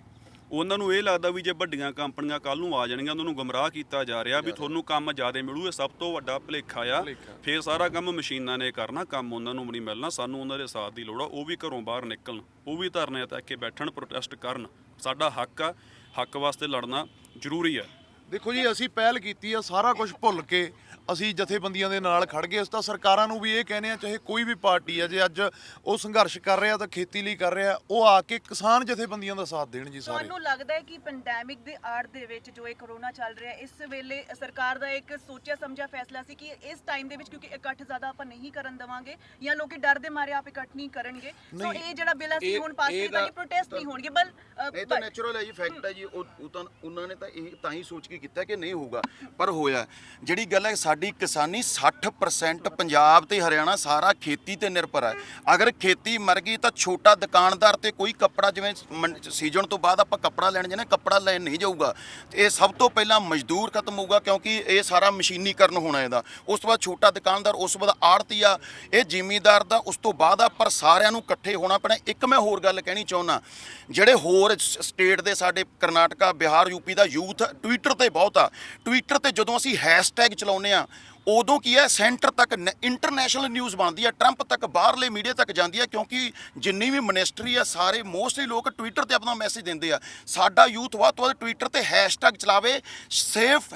ਉਹਨਾਂ ਨੂੰ ਇਹ ਲੱਗਦਾ ਵੀ ਜੇ ਵੱਡੀਆਂ ਕੰਪਨੀਆਂ ਕੱਲ ਨੂੰ ਆ ਜਾਣਗੀਆਂ, ਉਹਨਾਂ ਨੂੰ ਗੁੰਮਰਾਹ ਕੀਤਾ ਜਾ ਰਿਹਾ ਵੀ ਤੁਹਾਨੂੰ ਕੰਮ ਜ਼ਿਆਦਾ ਮਿਲੂ। ਇਹ ਸਭ ਤੋਂ ਵੱਡਾ ਭੁਲੇਖਾ ਆ। ਫਿਰ ਸਾਰਾ ਕੰਮ ਮਸ਼ੀਨਾਂ ਨੇ ਕਰਨਾ, ਕੰਮ ਉਹਨਾਂ ਨੂੰ ਨਹੀਂ ਮਿਲਣਾ। ਸਾਨੂੰ ਉਹਨਾਂ ਦੇ ਸਾਥ ਦੀ ਲੋੜ ਆ। ਉਹ ਵੀ ਘਰੋਂ ਬਾਹਰ ਨਿਕਲਣ, ਉਹ ਵੀ ਧਰਨੇ ਤੱਕ ਕੇ ਬੈਠਣ, ਪ੍ਰੋਟੈਸਟ ਕਰਨ। ਸਾਡਾ ਹੱਕ ਆ, ਹੱਕ ਵਾਸਤੇ ਲੜਨਾ ਜ਼ਰੂਰੀ ਆ। ਦੇਖੋ ਜੀ, ਅਸੀਂ ਪਹਿਲ ਕੀਤੀ ਆ, ਸਾਰਾ ਕੁਝ ਭੁੱਲ ਕੇ ਅਸੀਂ ਜਥੇਬੰਦੀਆਂ ਦੇ ਨਾਲ ਖੜ ਗਏ। ਅਸੀਂ ਤਾਂ ਸਰਕਾਰਾਂ ਨੂੰ ਵੀ ਇਹ ਕਹਿੰਦੇ ਆ, ਚਾਹੇ ਕੋਈ ਵੀ ਪਾਰਟੀ ਆ, ਜੇ ਅੱਜ ਉਹ ਸੰਘਰਸ਼ ਕਰ ਰਿਹਾ ਤਾਂ ਖੇਤੀ ਲਈ ਕਰ ਰਿਹਾ, ਉਹ ਆ ਕੇ ਕਿਸਾਨ ਜਥੇਬੰਦੀਆਂ ਦਾ ਸਾਥ ਦੇਣ ਜੀ ਸਾਰੇ। ਤੁਹਾਨੂੰ ਲੱਗਦਾ ਹੈ ਕਿ ਪੈਂਡੈਮਿਕ ਦੇ ਆੜ ਦੇ ਵਿੱਚ ਜੋ ਇਹ ਕਰੋਨਾ ਚੱਲ ਰਿਹਾ, ਇਸ ਵੇਲੇ ਸਰਕਾਰ ਦਾ ਇੱਕ ਸੋਚਿਆ ਸਮਝਿਆ ਫੈਸਲਾ ਸੀ ਕਿ ਇਸ ਟਾਈਮ ਦੇ ਵਿੱਚ, ਕਿਉਂਕਿ ਇਕੱਠ ਜ਼ਿਆਦਾ ਆਪਾਂ ਨਹੀਂ ਕਰਨ ਦੇਵਾਂਗੇ, ਜਾਂ ਲੋਕੀ ਡਰ ਦੇ ਮਾਰੇ ਆਪ ਇਕੱਠ ਨਹੀਂ ਕਰਨਗੇ, ਸੋ ਇਹ ਜਿਹੜਾ ਬਿੱਲ ਅਸੀਂ ਹੁਣ ਪਾਸ ਕੀਤਾ ਕਿ ਪ੍ਰੋਟੈਸਟ ਨਹੀਂ ਹੋਣਗੇ, ਇਹ ਤਾਂ ਨੈਚੁਰਲ ਹੈ ਜੀ, ਫੈਕਟ ਹੈ ਜੀ। ਉਹ ਤਾਂ ਉਹਨਾਂ ਨੇ ਤਾਂ ਇਹ ਤਾਂ ਹੀ ਸੋਚ ਕੇ ਕੀਤਾ ਕਿ ਨਹੀਂ ਹੋਊਗਾ, ਪਰ ਹੋਇਆ। ਜਿਹੜੀ ਗੱਲ ਹੈ, ਸਾਡੀ ਕਿਸਾਨੀ 60% ਪੰਜਾਬ ਤੇ ਹਰਿਆਣਾ ਸਾਰਾ ਖੇਤੀ ਤੇ ਨਿਰਭਰ ਹੈ। ਅਗਰ ਖੇਤੀ ਮਰ ਗਈ ਤਾਂ ਛੋਟਾ ਦੁਕਾਨਦਾਰ ਤੇ ਕੋਈ ਕੱਪੜਾ, ਜਿਵੇਂ ਸੀਜ਼ਨ ਤੋਂ ਬਾਅਦ ਆਪਾਂ ਕੱਪੜਾ ਲੈਣ ਜਾਂਦੇ, ਕੱਪੜਾ ਲੈਣ ਨਹੀਂ ਜਾਊਗਾ। ਇਹ ਸਭ ਤੋਂ ਪਹਿਲਾਂ ਮਜ਼ਦੂਰ ਖਤਮ ਹੋਊਗਾ, ਕਿਉਂਕਿ ਇਹ ਸਾਰਾ ਮਸ਼ੀਨੀਕਰਨ ਹੋਣਾ ਇਹਦਾ। ਉਸ ਤੋਂ ਬਾਅਦ ਛੋਟਾ ਦੁਕਾਨਦਾਰ, ਉਸ ਤੋਂ ਬਾਅਦ ਆੜਤੀਆ, ਇਹ ਜ਼ਿਮੀਂਦਾਰ ਦਾ ਉਸ ਤੋਂ ਬਾਅਦ ਆ। ਪਰ ਸਾਰਿਆਂ ਨੂੰ ਇਕੱਠੇ ਹੋਣਾ ਪੈਣਾ। ਇੱਕ ਮੈਂ ਹੋਰ ਗੱਲ ਕਹਿਣੀ ਚਾਹੁੰਦਾ, ਜਿਹੜੇ ਹੋਰ ਸਟੇਟ ਦੇ, ਸਾਡੇ ਕਰਨਾਟਕਾ, ਬਿਹਾਰ, ਯੂਪੀ ਦਾ ਯੂਥ ਟਵਿੱਟਰ ਤੇ ਬਹੁਤ ਆ। ਟਵਿੱਟਰ ਤੇ ਜਦੋਂ ਅਸੀਂ ਹੈਸ਼ਟੈਗ ਚਲਾਉਂਦੇ ਆ, ਉਦੋਂ ਕੀ ਹੈ, ਸੈਂਟਰ ਤੱਕ ਇੰਟਰਨੈਸ਼ਨਲ ਨਿਊਜ਼ ਬਣਦੀ ਹੈ, ਟਰੰਪ ਤੱਕ, ਬਾਹਰਲੇ ਮੀਡੀਆ ਤੱਕ ਜਾਂਦੀ ਹੈ। ਕਿਉਂਕਿ ਜਿੰਨੀ ਵੀ ਮਿਨਿਸਟਰੀ ਆ, ਸਾਰੇ ਮੋਸਟਲੀ ਲੋਕ ਟਵਿੱਟਰ ਤੇ ਆਪਣਾ ਮੈਸੇਜ ਦਿੰਦੇ ਆ। ਸਾਡਾ ਯੂਥ ਵੱਧ ਤੋਂ ਵੱਧ ਟਵਿੱਟਰ ਤੇ ਹੈਸ਼ਟੈਗ ਚਲਾਵੇ, ਸੇਫ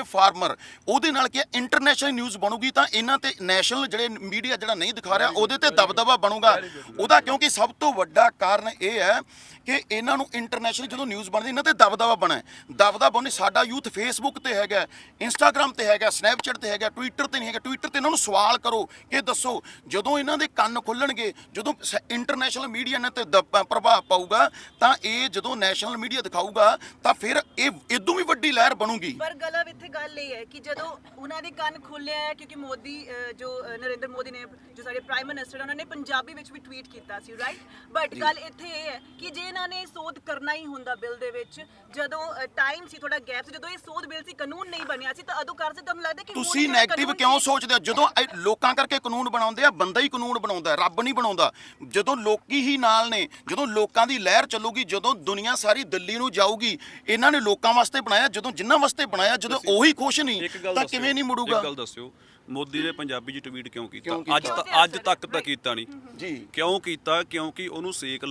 ਫਾਰਮਰ। ਉਹਦੇ ਨਾਲ ਕੀ ਹੈ, ਇੰਟਰਨੈਸ਼ਨਲ ਨਿਊਜ਼ ਬਣੂਗੀ ਤਾਂ ਇਹਨਾਂ ਤੇ ਨੈਸ਼ਨਲ ਜਿਹੜੇ ਮੀਡੀਆ ਜਿਹੜਾ ਨਹੀਂ ਦਿਖਾ ਰਿਹਾ, ਉਹਦੇ ਤੇ ਦਬਦਬਾ ਬਣੂਗਾ ਉਹਦਾ। ਕਿਉਂਕਿ ਸਭ ਤੋਂ ਵੱਡਾ ਕਾਰਨ ਇਹ ਹੈ ਕਿ ਇਹਨਾਂ ਨੂੰ ਇੰਟਰਨੈਸ਼ਨਲ ਜਦੋਂ ਨਿਊਜ਼ ਬਣਦੀ, ਇਹਨਾਂ ਤੇ ਦਬਦਬਾ ਬਣੇ। ਸਾਡਾ ਯੂਥ ਫੇਸਬੁੱਕ ਤੇ ਹੈਗਾ, ਇੰਸਟਾਗ੍ਰਾਮ ਤੇ ਹੈਗਾ, ਸਨੈਪਚੈਟ ਤੇ ਹੈਗਾ, ਟਵਿੱਟਰ ਤੇ ਨਹੀਂ ਹੈਗਾ। ਟਵਿੱਟਰ ਤੇ ਇਹਨਾਂ ਨੂੰ ਸਵਾਲ ਕਰੋ ਕਿ ਦੱਸੋ, ਜਦੋਂ ਇਹਨਾਂ ਦੇ ਕੰਨ ਖੁੱਲਣਗੇ, ਜਦੋਂ ਇੰਟਰਨੈਸ਼ਨਲ ਮੀਡੀਆ ਨੇ ਤੇ ਪ੍ਰਭਾਵ ਪਾਊਗਾ, ਤਾਂ ਇਹ ਜਦੋਂ ਨੈਸ਼ਨਲ ਮੀਡੀਆ ਦਿਖਾਊਗਾ ਤਾਂ ਫਿਰ ਇਹ ਇਦੋਂ ਵੀ ਵੱਡੀ ਲਹਿਰ ਬਣੂਗੀ। ਪਰ ਗਲਤ ਇੱਥੇ ਗੱਲ ਇਹ ਹੈ ਕਿ ਜਦੋਂ ਉਹਨਾਂ ਦੇ ਕੰਨ ਖੁੱਲੇ ਹੈ, ਕਿਉਂਕਿ ਮੋਦੀ ਜੋ ਨਰਿੰਦਰ ਮੋਦੀ ਨੇ, ਜੋ ਸਾਡੇ ਪ੍ਰਾਈਮ ਮਿਨਿਸਟਰ, ਉਹਨਾਂ ਨੇ ਪੰਜਾਬੀ ਵਿੱਚ ਵੀ ਟਵੀਟ ਕੀਤਾ ਸੀ, ਰਾਈਟ। ਬਟ ਗੱਲ ਇੱਥੇ ਇਹ ਹੈ ਕਿ ਜੇ ਇਹਨਾਂ ਨੇ ਸੋਧ ਕਰਨਾ ਹੀ ਹੁੰਦਾ ਬਿੱਲ ਦੇ ਵਿੱਚ, ਜਦੋਂ ਟਾਈਮ ਸੀ, ਥੋੜਾ ਗੈਪ ਸੀ, ਜਦੋਂ ਇਹ ਸੋਧ ਬਿੱਲ ਸੀ, ਕਾਨੂੰਨ ਨਹੀਂ ਬਣਿਆ ਸੀ, ਤਾਂ ਉਦੋਂ ਕਰ ਸੀ। ਤੁਹਾਨੂੰ ਲੱਗਦਾ ਕਿ ਤੁਸੀਂ ਨੈਗੇਟਿਵ ਕਿਉਂ ਸੋਚਦੇ ਹੋ? ਜਦੋਂ ਲੋਕਾਂ ਕਰਕੇ ਕਾਨੂੰਨ ਬਣਾਉਂਦੇ ਆ, ਬੰਦਾ ਹੀ ਕਾਨੂੰਨ ਬਣਾਉਂਦਾ, ਰੱਬ ਨਹੀਂ ਬਣਾਉਂਦਾ। ਜਦੋਂ ਲੋਕੀ ਹੀ ਨਾਲ ਨੇ, ਜਦੋਂ ਲੋਕਾਂ ਦੀ ਲਹਿਰ ਚੱਲੂਗੀ, ਜਦੋਂ ਦੁਨੀਆ ਸਾਰੀ ਦਿੱਲੀ ਨੂੰ ਜਾਊਗੀ, ਇਹਨਾਂ ਨੇ ਲੋਕਾਂ ਵਾਸਤੇ ਬਣਾਇਆ। ਜਦੋਂ ਜਿੰਨਾਂ ਵਾਸਤੇ ਬਣਾਇਆ, ਜਦੋਂ ਉਹੀ ਖੁਸ਼ ਨਹੀਂ ਤਾਂ ਕਿਵੇਂ ਨਹੀਂ ਮੁੜੂਗਾ? ਇੱਕ ਗੱਲ ਦੱਸਿਓ, ਮੋਦੀ ਨੇ ਪੰਜਾਬੀ 'ਚ ਟਵੀਟ ਕਿਉਂ ਕੀਤਾ? ਅੱਜ ਤੱਕ ਤਾਂ ਕੀਤਾ ਨਹੀਂ ਜੀ। ਕਿਉਂ ਕੀਤਾ? ਕਿਉਂਕਿ ਉਹਨੂੰ ਸੇਕ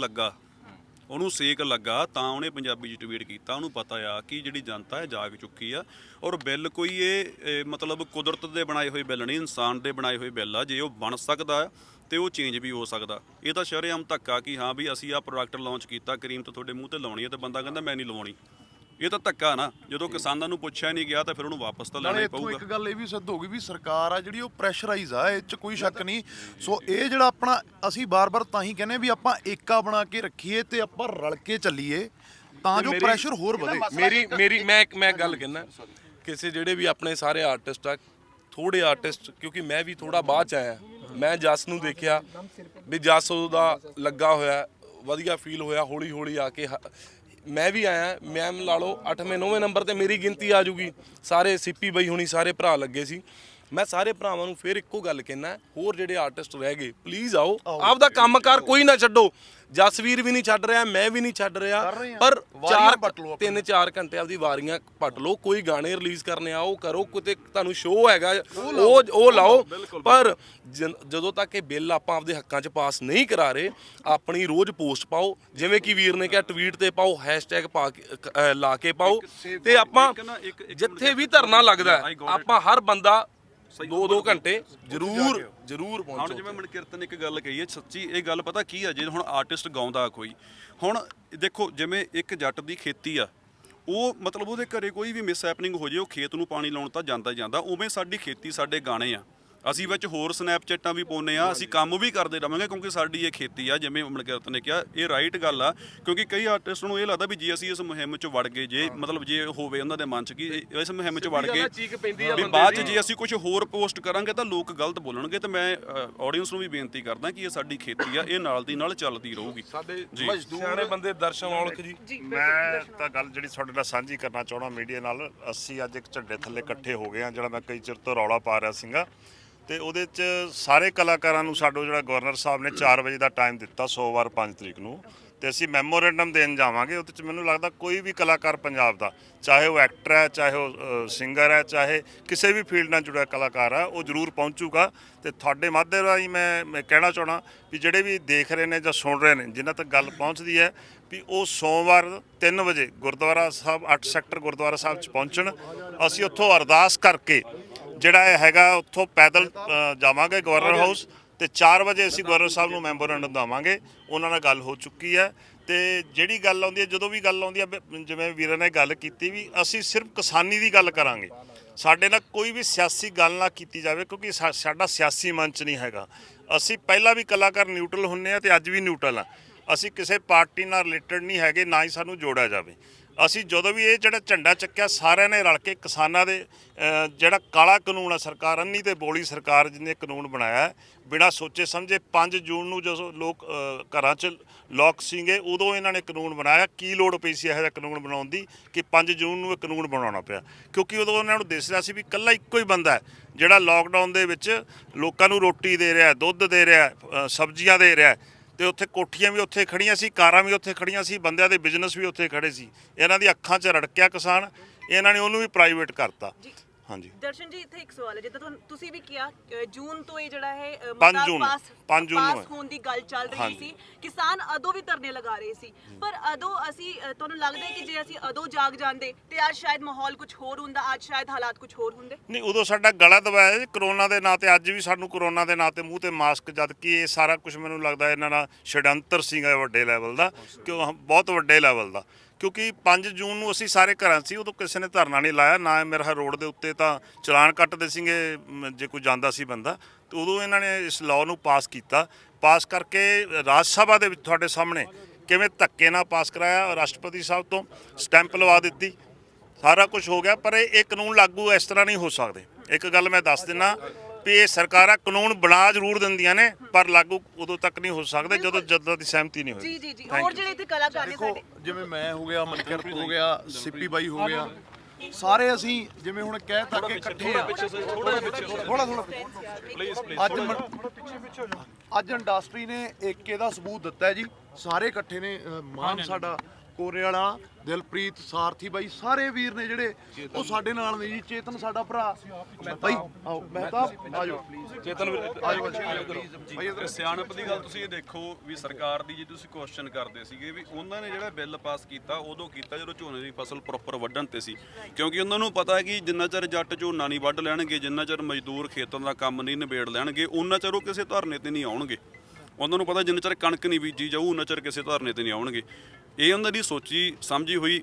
ਲੱਗਾ ਤਾਂ ਉਹਨੇ ਪੰਜਾਬੀ 'ਚ ਟਵੀਟ ਕੀਤਾ। ਉਹਨੂੰ ਪਤਾ ਆ ਕਿ ਜਿਹੜੀ ਜਨਤਾ ਹੈ ਜਾਗ ਚੁੱਕੀ ਆ। ਔਰ ਬਿੱਲ ਕੋਈ ਇਹ ਮਤਲਬ ਕੁਦਰਤ ਦੇ ਬਣਾਏ ਹੋਏ ਬਿੱਲ ਨਹੀਂ, ਇਨਸਾਨ ਦੇ ਬਣਾਏ ਹੋਏ ਬਿੱਲ ਆ। ਜੇ ਉਹ ਬਣ ਸਕਦਾ ਤੇ ਉਹ ਚੇਂਜ ਵੀ ਹੋ ਸਕਦਾ। ਇਹ ਤਾਂ ਸ਼ਰੇਆਮ ਧੱਕਾ ਕਿ ਹਾਂ ਵੀ ਅਸੀਂ ਆਹ ਪ੍ਰੋਡਕਟ ਲਾਂਚ ਕੀਤਾ, ਕਰੀਮ ਤਾਂ ਤੁਹਾਡੇ ਮੂੰਹ ਤੇ ਲਾਉਣੀ ਹੈ, ਤੇ ਬੰਦਾ ਕਹਿੰਦਾ ਮੈਂ ਨਹੀਂ ਲਵਾਉਣੀ। ਇਹ ਤਾਂ ਧੱਕਾ ਨਾ, ਜਦੋਂ ਕਿਸਾਨਾਂ ਨੂੰ ਪੁੱਛਿਆ ਨਹੀਂ ਗਿਆ ਤਾਂ ਫਿਰ ਉਹਨੂੰ ਵਾਪਸ ਤਾਂ ਲੈਣਾ ਨਾਲੇ ਹੀ ਇੱਥੋਂ ਪਊਗਾ। ਇੱਕ ਗੱਲ ਇਹ ਵੀ ਸਿੱਧ ਹੋ ਗਈ ਵੀ ਸਰਕਾਰ ਆ ਜਿਹੜੀ ਉਹ ਪ੍ਰੈਸ਼ਰਾਈਜ਼ ਆ, ਇਹ 'ਚ ਕੋਈ ਸ਼ੱਕ ਨਹੀਂ। ਸੋ ਇਹ ਜਿਹੜਾ ਆਪਣਾ ਅਸੀਂ ਬਾਰ-ਬਾਰ ਤਾਂ ਹੀ ਕਹਿੰਦੇ ਵੀ ਆਪਾਂ ਏਕਾ ਬਣਾ ਕੇ ਰੱਖੀਏ ਤੇ ਆਪਾਂ ਰਲ ਕੇ ਚੱਲੀਏ ਤਾਂ ਜੋ ਪ੍ਰੈਸ਼ਰ ਹੋਰ ਵਧੇ। ਮੇਰੀ ਮੈਂ ਗੱਲ ਕਹਿਣਾ, ਕਿਸੇ ਜਿਹੜੇ ਵੀ ਆਪਣੇ ਸਾਰੇ ਆਰਟਿਸਟ ਆ, ਥੋੜੇ ਆਰਟਿਸਟ, ਕਿਉਂਕਿ ਮੈਂ ਵੀ ਥੋੜਾ ਬਾਅਦ ਚ ਆਇਆ, ਮੈਂ ਜਸ ਨੂੰ ਦੇਖਿਆ ਵੀ ਜਸ ਉਹਦਾ ਲੱਗਾ ਹੋਇਆ, ਵਧੀਆ ਫੀਲ ਹੋਇਆ, ਹੌਲੀ ਹੌਲੀ ਆ ਕੇ ਮੈਂ ਵੀ ਆਇਆ। ਮੈਮ ਲਾ ਲਓ 8ਵੇਂ 9ਵੇਂ ਨੰਬਰ ਤੇ ਮੇਰੀ ਗਿਣਤੀ ਆ ਜੂਗੀ। ਸਾਰੇ ਸਿੱਪੀ ਬਈ ਹੁਣੀ ਸਾਰੇ ਭਰਾ ਲੱਗੇ ਸੀ। ਮੈਂ ਸਾਰੇ ਭਰਾਵਾਂ ਨੂੰ ਫਿਰ ਇੱਕੋ ਗੱਲ ਕਹਿਣਾ, ਹੋਰ ਜਿਹੜੇ ਆਰਟਿਸਟ ਰਹਿ ਗਏ ਪਲੀਜ਼ ਆਓ, ਆਪਦਾ ਕੰਮਕਾਰ ਕੋਈ ਨਾ ਛੱਡੋ। ਜਸਵੀਰ ਵੀ ਨਹੀਂ ਛੱਡ ਰਿਹਾ, ਮੈਂ ਵੀ ਨਹੀਂ ਛੱਡ ਰਿਹਾ, ਪਰ 3-4 ਘੰਟੇ ਆਪਦੀ ਵਾਰੀਆਂ ਪੱਟ ਲਓ। ਕੋਈ ਗਾਣੇ ਰਿਲੀਜ਼ ਕਰਨੇ ਆ ਉਹ ਕਰੋ, ਕਿਤੇ ਤੁਹਾਨੂੰ ਸ਼ੋਅ ਹੈਗਾ ਉਹ ਲਾਓ, ਪਰ ਜਦੋਂ ਤੱਕ ਇਹ ਬਿੱਲ ਆਪਾਂ ਆਪਦੇ ਹੱਕਾਂ 'ਚ ਪਾਸ ਨਹੀਂ ਕਰਾ ਰਹੇ, ਆਪਣੀ ਰੋਜ਼ ਪੋਸਟ ਪਾਓ, ਜਿਵੇਂ ਕਿ ਵੀਰ ਨੇ ਕਿਹਾ ਟਵੀਟ ਤੇ ਪਾਓ, ਹੈਸ਼ਟੈਗ ਪਾ ਕੇ ਲਾ ਕੇ ਪਾਓ, ਤੇ ਆਪਾਂ ਜਿੱਥੇ ਵੀ ਧਰਨਾ ਲੱਗਦਾ ਆਪਾਂ ਹਰ ਬੰਦਾ 2-2 ਘੰਟੇ ਜ਼ਰੂਰ ਹੁਣ ਪਹੁੰਚੋ। ਜਿਵੇਂ ਮਨਕਿਰਤ ਨੇ ਇੱਕ ਗੱਲ ਕਹੀ ਹੈ ਸੱਚੀ, ਇਹ ਗੱਲ ਪਤਾ ਕੀ ਆ, ਜੇ ਹੁਣ ਆਰਟਿਸਟ ਗਾਉਂਦਾ ਕੋਈ, ਹੁਣ ਦੇਖੋ ਜਿਵੇਂ ਇੱਕ ਜੱਟ ਦੀ ਖੇਤੀ ਆ, ਉਹ ਮਤਲਬ ਉਹਦੇ ਘਰੇ ਕੋਈ ਵੀ ਮਿਸ ਹੈਪਨਿੰਗ ਹੋ ਜੇ ਉਹ ਖੇਤ ਨੂੰ ਪਾਣੀ ਲਾਉਣ ਤਾਂ ਜਾਂਦਾ ਹੀ ਜਾਂਦਾ, ਉਵੇਂ ਸਾਡੀ ਖੇਤੀ ਸਾਡੇ ਗਾਣੇ ਆ, ਅਸੀਂ ਵਿੱਚ ਹੋਰ ਸਨੈਪਚੈਟਾਂ ਵੀ ਪਾਉਂਦੇ ਆ, ਅਸੀਂ ਕੰਮ ਵੀ ਕਰਦੇ ਰਵਾਂਗੇ ਕਿਉਂਕਿ ਸਾਡੀ ਇਹ ਖੇਤੀ ਆ। ਜਿਵੇਂ ਮਨਕਿਰਤ ਨੇ ਕਿਹਾ ਇਹ ਰਾਈਟ ਗੱਲ ਆ, ਕਿਉਂਕਿ ਕਈ ਆਰਟਿਸਟ ਨੂੰ ਇਹ ਲੱਗਦਾ ਵੀ ਜੇ ਅਸੀਂ ਇਸ ਮੁਹਿੰਮ 'ਚ ਵੜ ਗਏ, ਜੇ ਮਤਲਬ ਜੇ ਹੋਵੇ ਉਹਨਾਂ ਦੇ ਮਨ 'ਚ ਕਿ ਇਸ ਮੁਹਿੰਮ 'ਚ ਵੜ ਗਏ ਵੀ ਬਾਅਦ 'ਚ ਜੇ ਅਸੀਂ ਕੁਝ ਹੋਰ ਪੋਸਟ ਕਰਾਂਗੇ ਤਾਂ ਲੋਕ ਗਲਤ ਬੋਲਣਗੇ। ਤੇ ਮੈਂ ਆਡੀਅנס ਨੂੰ ਵੀ ਬੇਨਤੀ ਕਰਦਾ ਕਿ ਇਹ ਸਾਡੀ ਖੇਤੀ ਆ, ਇਹ ਨਾਲ ਦੀ ਨਾਲ ਚੱਲਦੀ ਰਹੂਗੀ। ਸਾਡੇ ਸਿਆਣੇ ਬੰਦੇ ਦਰਸ਼ਨ ਔਲਖ ਜੀ। ਮੈਂ ਤਾਂ ਗੱਲ ਜਿਹੜੀ ਤੁਹਾਡੇ ਨਾਲ ਸਾਂਝੀ ਕਰਨਾ ਚਾਹਣਾ ਮੀਡੀਆ ਨਾਲ, ਅਸੀਂ ਅੱਜ ਇੱਕ ਝੰਡੇ ਥੱਲੇ ਇਕੱਠੇ ਹੋ ਗਏ ਆ, ਜਿਹੜਾ ਮੈਂ ਕਈ ਚਿਰ ਤੋਂ ਰੌਲਾ ਪਾ ਰਿਹਾ ਸੀਗਾ, ਤੇ ਉਹਦੇ 'ਚ ਸਾਰੇ ਕਲਾਕਾਰਾਂ ਨੂੰ ਸਾਡੋ ਜਿਹੜਾ ਗਵਰਨਰ ਸਾਹਿਬ ਨੇ 4 ਵਜੇ ਦਾ ਟਾਈਮ ਦਿੱਤਾ ਸੋਮਵਾਰ 5 ਤਰੀਕ ਨੂੰ, ਤੇ ਅਸੀਂ ਮੈਮੋਰੈਂਡਮ ਦੇਣ ਜਾਵਾਂਗੇ। ਉਹਦੇ 'ਚ ਮੈਨੂੰ ਲੱਗਦਾ ਕੋਈ ਵੀ ਕਲਾਕਾਰ ਪੰਜਾਬ ਦਾ, ਚਾਹੇ ਉਹ ਐਕਟਰ ਹੈ, ਚਾਹੇ ਉਹ ਸਿੰਗਰ ਹੈ, ਚਾਹੇ ਕਿਸੇ ਵੀ ਫੀਲਡ ਨਾਲ ਜੁੜਿਆ ਕਲਾਕਾਰ ਹੈ, ਉਹ ਜ਼ਰੂਰ ਪਹੁੰਚੂਗਾ। ਤੇ ਤੁਹਾਡੇ ਮਾਧਿਅਮ ਰਾਹੀਂ ਮੈਂ ਕਹਿਣਾ ਚਾਹਣਾ ਵੀ ਜਿਹੜੇ ਵੀ ਦੇਖ ਰਹੇ ਨੇ ਜਾਂ ਸੁਣ ਰਹੇ ਨੇ, ਜਿਨ੍ਹਾਂ ਤੱਕ ਗੱਲ ਪਹੁੰਚਦੀ ਹੈ ਵੀ ਉਹ ਸੋਮਵਾਰ 3 ਵਜੇ ਗੁਰਦੁਆਰਾ ਸਾਹਿਬ 8 ਸੈਕਟਰ ਗੁਰਦੁਆਰਾ ਸਾਹਿਬ 'ਚ ਪਹੁੰਚਣ। ਅਸੀਂ ਉੱਥੋਂ ਅਰਦਾਸ ਕਰਕੇ ਜਿਹੜਾ ਇਹ ਹੈਗਾ ਉੱਥੋਂ ਪੈਦਲ ਜਾਵਾਂਗੇ ਗਵਰਨਰ ਹਾਊਸ, ਤੇ 4 ਵਜੇ ਅਸੀਂ ਗਵਰਨਰ ਸਾਹਿਬ ਨੂੰ ਮੈਮੋਰੈਂਡਮ ਦੇਵਾਂਗੇ। ਉਹਨਾਂ ਨਾਲ ਗੱਲ ਹੋ ਚੁੱਕੀ ਹੈ। ਤੇ ਜਿਹੜੀ ਗੱਲ ਆਉਂਦੀ ਹੈ, ਜਦੋਂ ਵੀ ਗੱਲ ਆਉਂਦੀ ਹੈ, ਜਿਵੇਂ ਵੀਰਾਂ ਨੇ ਗੱਲ ਕੀਤੀ ਵੀ ਅਸੀਂ ਸਿਰਫ ਕਿਸਾਨੀ ਦੀ ਗੱਲ ਕਰਾਂਗੇ, ਸਾਡੇ ਨਾਲ ਕੋਈ ਵੀ ਸਿਆਸੀ ਗੱਲ ਨਾ ਕੀਤੀ ਜਾਵੇ, ਕਿਉਂਕਿ ਸਾਡਾ ਸਿਆਸੀ ਮੰਚ ਨਹੀਂ ਹੈਗਾ। ਅਸੀਂ ਪਹਿਲਾਂ ਵੀ ਕਲਾਕਾਰ ਨਿਊਟਰਲ ਹੁੰਨੇ ਆ ਤੇ ਅੱਜ ਵੀ ਨਿਊਟਰਲ ਆ। ਅਸੀਂ ਕਿਸੇ ਪਾਰਟੀ ਨਾਲ ਰਿਲੇਟਡ ਨਹੀਂ ਹੈਗੇ, ਨਾ ਹੀ ਸਾਨੂੰ ਜੋੜਿਆ ਜਾਵੇ। ਅਸੀਂ ਜਦੋਂ ਵੀ ਇਹ ਜਿਹੜਾ ਝੰਡਾ ਚੱਕਿਆ, ਸਾਰਿਆਂ ਨੇ ਰਲ ਕੇ ਕਿਸਾਨਾਂ ਦੇ ਜਿਹੜਾ ਕਾਲਾ ਕਾਨੂੰਨ ਆ, ਸਰਕਾਰ ਅੰਨੀ ਤੇ ਬੋਲੀ ਸਰਕਾਰ ਜਿਹਨੇ ਕਾਨੂੰਨ ਬਣਾਇਆ ਬਿਨਾਂ ਸੋਚੇ ਸਮਝੇ, 5 ਜੂਨ ਨੂੰ ਜਦੋਂ ਲੋਕ ਘਰਾਂ 'ਚ ਲੋਕ ਸੀਗੇ, ਉਦੋਂ ਇਹਨਾਂ ਨੇ ਕਾਨੂੰਨ ਬਣਾਇਆ। ਕੀ ਲੋੜ ਪਈ ਸੀ ਇਹੋ ਜਿਹਾ ਕਾਨੂੰਨ ਬਣਾਉਣ ਦੀ ਕਿ 5 ਜੂਨ ਨੂੰ ਇਹ ਕਾਨੂੰਨ ਬਣਾਉਣਾ ਪਿਆ? ਕਿਉਂਕਿ ਉਦੋਂ ਉਹਨਾਂ ਨੂੰ ਦਿਸ ਰਿਹਾ ਸੀ ਵੀ ਇਕੱਲਾ ਇੱਕੋ ਹੀ ਬੰਦਾ ਹੈ ਜਿਹੜਾ ਲੋਕਡਾਊਨ ਦੇ ਵਿੱਚ ਲੋਕਾਂ ਨੂੰ ਰੋਟੀ ਦੇ ਰਿਹਾ, ਦੁੱਧ ਦੇ ਰਿਹਾ, ਸਬਜ਼ੀਆਂ ਦੇ ਰਿਹਾ, ਤੇ ਉੱਥੇ ਕੋਠੀਆਂ ਵੀ ਉੱਥੇ ਖੜੀਆਂ ਸੀ, ਕਾਰਾਂ ਵੀ ਉੱਥੇ ਖੜੀਆਂ ਸੀ, ਬੰਦਿਆਂ ਦੇ ਬਿਜ਼ਨਸ ਵੀ ਉੱਥੇ ਖੜੇ ਸੀ। ਇਹਨਾਂ ਦੀ ਅੱਖਾਂ 'ਚ ਰੜਕਿਆ ਕਿਸਾਨ, ਇਹਨਾਂ ਨੇ ਉਹਨੂੰ ਵੀ ਪ੍ਰਾਈਵੇਟ ਕਰਤਾ। ਹਾਂਜੀ ਦਰਸ਼ਨ ਜੀ, ਇੱਥੇ ਇੱਕ ਸਵਾਲ ਹੈ, ਜਿੱਦਾਂ ਤੁਸੀਂ ਵੀ ਕਿਹਾ ਜੂਨ ਤੋਂ ਇਹ ਜਿਹੜਾ ਹੈ 5 ਜੂਨ ਨੂੰ ਹੋਣ ਦੀ ਗੱਲ ਚੱਲ ਰਹੀ ਸੀ, ਕਿਸਾਨ ਅਦੋਂ ਵੀ ਧਰਨੇ ਲਗਾ ਰਹੇ ਸੀ, ਪਰ ਅਦੋਂ ਅਸੀਂ ਤੁਹਾਨੂੰ ਲੱਗਦਾ ਹੈ ਕਿ ਜੇ ਅਸੀਂ ਅਦੋਂ ਜਾਗ ਜਾਂਦੇ ਤੇ ਅੱਜ ਸ਼ਾਇਦ ਮਾਹੌਲ ਕੁਝ ਹੋਰ ਹੁੰਦਾ, ਅੱਜ ਸ਼ਾਇਦ ਹਾਲਾਤ ਕੁਝ ਹੋਰ ਹੁੰਦੇ? ਨਹੀਂ, ਉਦੋਂ ਸਾਡਾ ਗਲਾ ਦਬਾਇਆ ਜੀ ਕਰੋਨਾ ਦੇ ਨਾਂ ਤੇ। ਅੱਜ ਵੀ ਸਾਨੂੰ ਕਰੋਨਾ ਦੇ ਨਾਂ ਤੇ ਮੂੰਹ ਤੇ ਮਾਸਕ, ਜਦ ਕਿ ਇਹ ਸਾਰਾ ਕੁਝ ਮੈਨੂੰ ਲੱਗਦਾ ਇਹਨਾਂ ਨਾਲ ਛੜਯੰਤਰ ਸੀਗਾ ਵੱਡੇ ਲੈਵਲ ਦਾ, ਕਿਉਂ ਬਹੁਤ ਵੱਡੇ ਲੈਵਲ ਦਾ। ਕਿਉਂਕਿ 5 ਜੂਨ ਨੂੰ ਅਸੀਂ ਸਾਰੇ ਘਰਾਂ ਸੀ, ਉਦੋਂ ਕਿਸੇ ਨੇ ਧਰਨਾ ਨਹੀਂ ਲਾਇਆ ਨਾ। ਮੇਰਾ ਰੋਡ ਦੇ ਉੱਤੇ ਤਾਂ ਚਲਾਨ ਕੱਟਦੇ ਸੀਗੇ ਜੇ ਕੋਈ ਜਾਂਦਾ ਸੀ ਬੰਦਾ, ਤੇ ਉਦੋਂ ਇਹਨਾਂ ਨੇ ਇਸ ਲਾਅ ਨੂੰ ਪਾਸ ਕੀਤਾ। ਪਾਸ ਕਰਕੇ ਰਾਜ ਸਭਾ ਦੇ ਵਿੱਚ ਤੁਹਾਡੇ ਸਾਹਮਣੇ ਕਿਵੇਂ ਧੱਕੇ ਨਾਲ ਪਾਸ ਕਰਾਇਆ, ਰਾਸ਼ਟਰਪਤੀ ਸਾਹਿਬ ਤੋਂ ਸਟੈਂਪ ਲਵਾ ਦਿੱਤੀ, ਸਾਰਾ ਕੁਝ ਹੋ ਗਿਆ। ਪਰ ਇਹ ਕਾਨੂੰਨ ਲਾਗੂ ਇਸ ਤਰ੍ਹਾਂ ਨਹੀਂ ਹੋ ਸਕਦੇ। ਇੱਕ ਗੱਲ ਮੈਂ ਦੱਸ ਦਿੰਦਾ ਵੀ ਇਹ ਸਰਕਾਰਾਂ ਕਾਨੂੰਨ ਬਣਾ ਜ਼ਰੂਰ ਦਿੰਦੀਆਂ ਨੇ, ਪਰ ਲਾਗੂ ਉਦੋਂ ਤੱਕ ਨਹੀਂ ਹੋ ਸਕਦੇ ਜਦੋਂ ਜਨਤਾ ਦੀ ਸਹਿਮਤੀ ਨਹੀਂ ਹੋਈ। ਜੀ ਹੋਰ ਜਿਹੜੇ ਇੱਥੇ ਕਲਾਕਾਰ ਨੇ ਸਾਡੇ, ਜਿਵੇਂ ਮੈਂ ਹੋ ਗਿਆ, ਮਨਕਿਰਤ ਹੋ ਗਿਆ, ਸਿੱਪੀ ਬਾਈ ਹੋ ਗਿਆ, ਸਾਰੇ ਅਸੀਂ ਜਿਵੇਂ ਹੁਣ ਕਹਿ ਤੱਕ ਕੇ ਇਕੱਠੇ ਆ। ਥੋੜਾ ਅੱਜ ਇੰਡਸਟਰੀ ਨੇ ਏਕੇ ਦਾ ਸਬੂਤ ਦਿੱਤਾ ਹੈ ਜੀ। ਸਾਰੇ ਇਕੱਠੇ ਨੇ, ਮਾਨ ਸਾਡਾ ਕੋਰੇ ਵਾਲਾ, ਦਿਲਪ੍ਰੀਤ, ਸਾਰਥੀ ਬਾਈ, ਸਾਰੇ ਵੀਰ ਨੇ ਜਿਹੜੇ ਉਹ ਸਾਡੇ ਨਾਲ ਨੇ ਜੀ। ਚੇਤਨ ਸਾਡਾ ਭਰਾ ਬਾਈ, ਆਓ ਮਹਿਤਾਬ ਆ ਜਾਓ, ਚੇਤਨ ਆ ਜਾਓ। ਸਿਆਣਪ ਦੀ ਗੱਲ ਤੁਸੀਂ ਇਹ ਦੇਖੋ ਵੀ ਸਰਕਾਰ ਦੀ ਜੇ ਤੁਸੀਂ ਕੁਐਸਚਨ ਕਰਦੇ ਸੀਗੇ ਵੀ ਉਹਨਾਂ ਨੇ ਜਿਹੜਾ ਬਿੱਲ ਪਾਸ ਕੀਤਾ ਉਦੋਂ ਕੀਤਾ ਜਦੋਂ ਝੋਨੇ ਦੀ ਫਸਲ ਪ੍ਰੋਪਰ ਵੱਢਣ ਤੇ ਸੀ, ਕਿਉਂਕਿ ਉਹਨਾਂ ਨੂੰ ਪਤਾ ਹੈ ਕਿ ਜਿੰਨਾ ਚਿਰ ਜੱਟ ਝੋਨਾ ਨਹੀਂ ਵੱਢ ਲੈਣਗੇ, ਜਿੰਨਾ ਚਿਰ ਮਜ਼ਦੂਰ ਖੇਤਾਂ ਦਾ ਕੰਮ ਨਹੀਂ ਨਿਬੇੜ ਲੈਣਗੇ, ਉਹਨਾਂ ਚਿਰ ਉਹ ਕਿਸੇ ਧਰਨੇ ਤੇ ਨਹੀਂ ਆਉਣਗੇ। ਉਹਨਾਂ ਨੂੰ ਪਤਾ ਜਿੰਨਾ ਚਿਰ ਕਣਕ ਨਹੀਂ ਬੀਜੀ ਜਾਊ ਉਹਨਾਂ ਚਿਰ ਕਿਸੇ ਧਰਨੇ ਤੇ ਨਹੀਂ ਆਉਣਗੇ। ਇਹ ਉਹਨਾਂ ਦੀ ਸੋਚੀ ਸਮਝੀ ਹੋਈ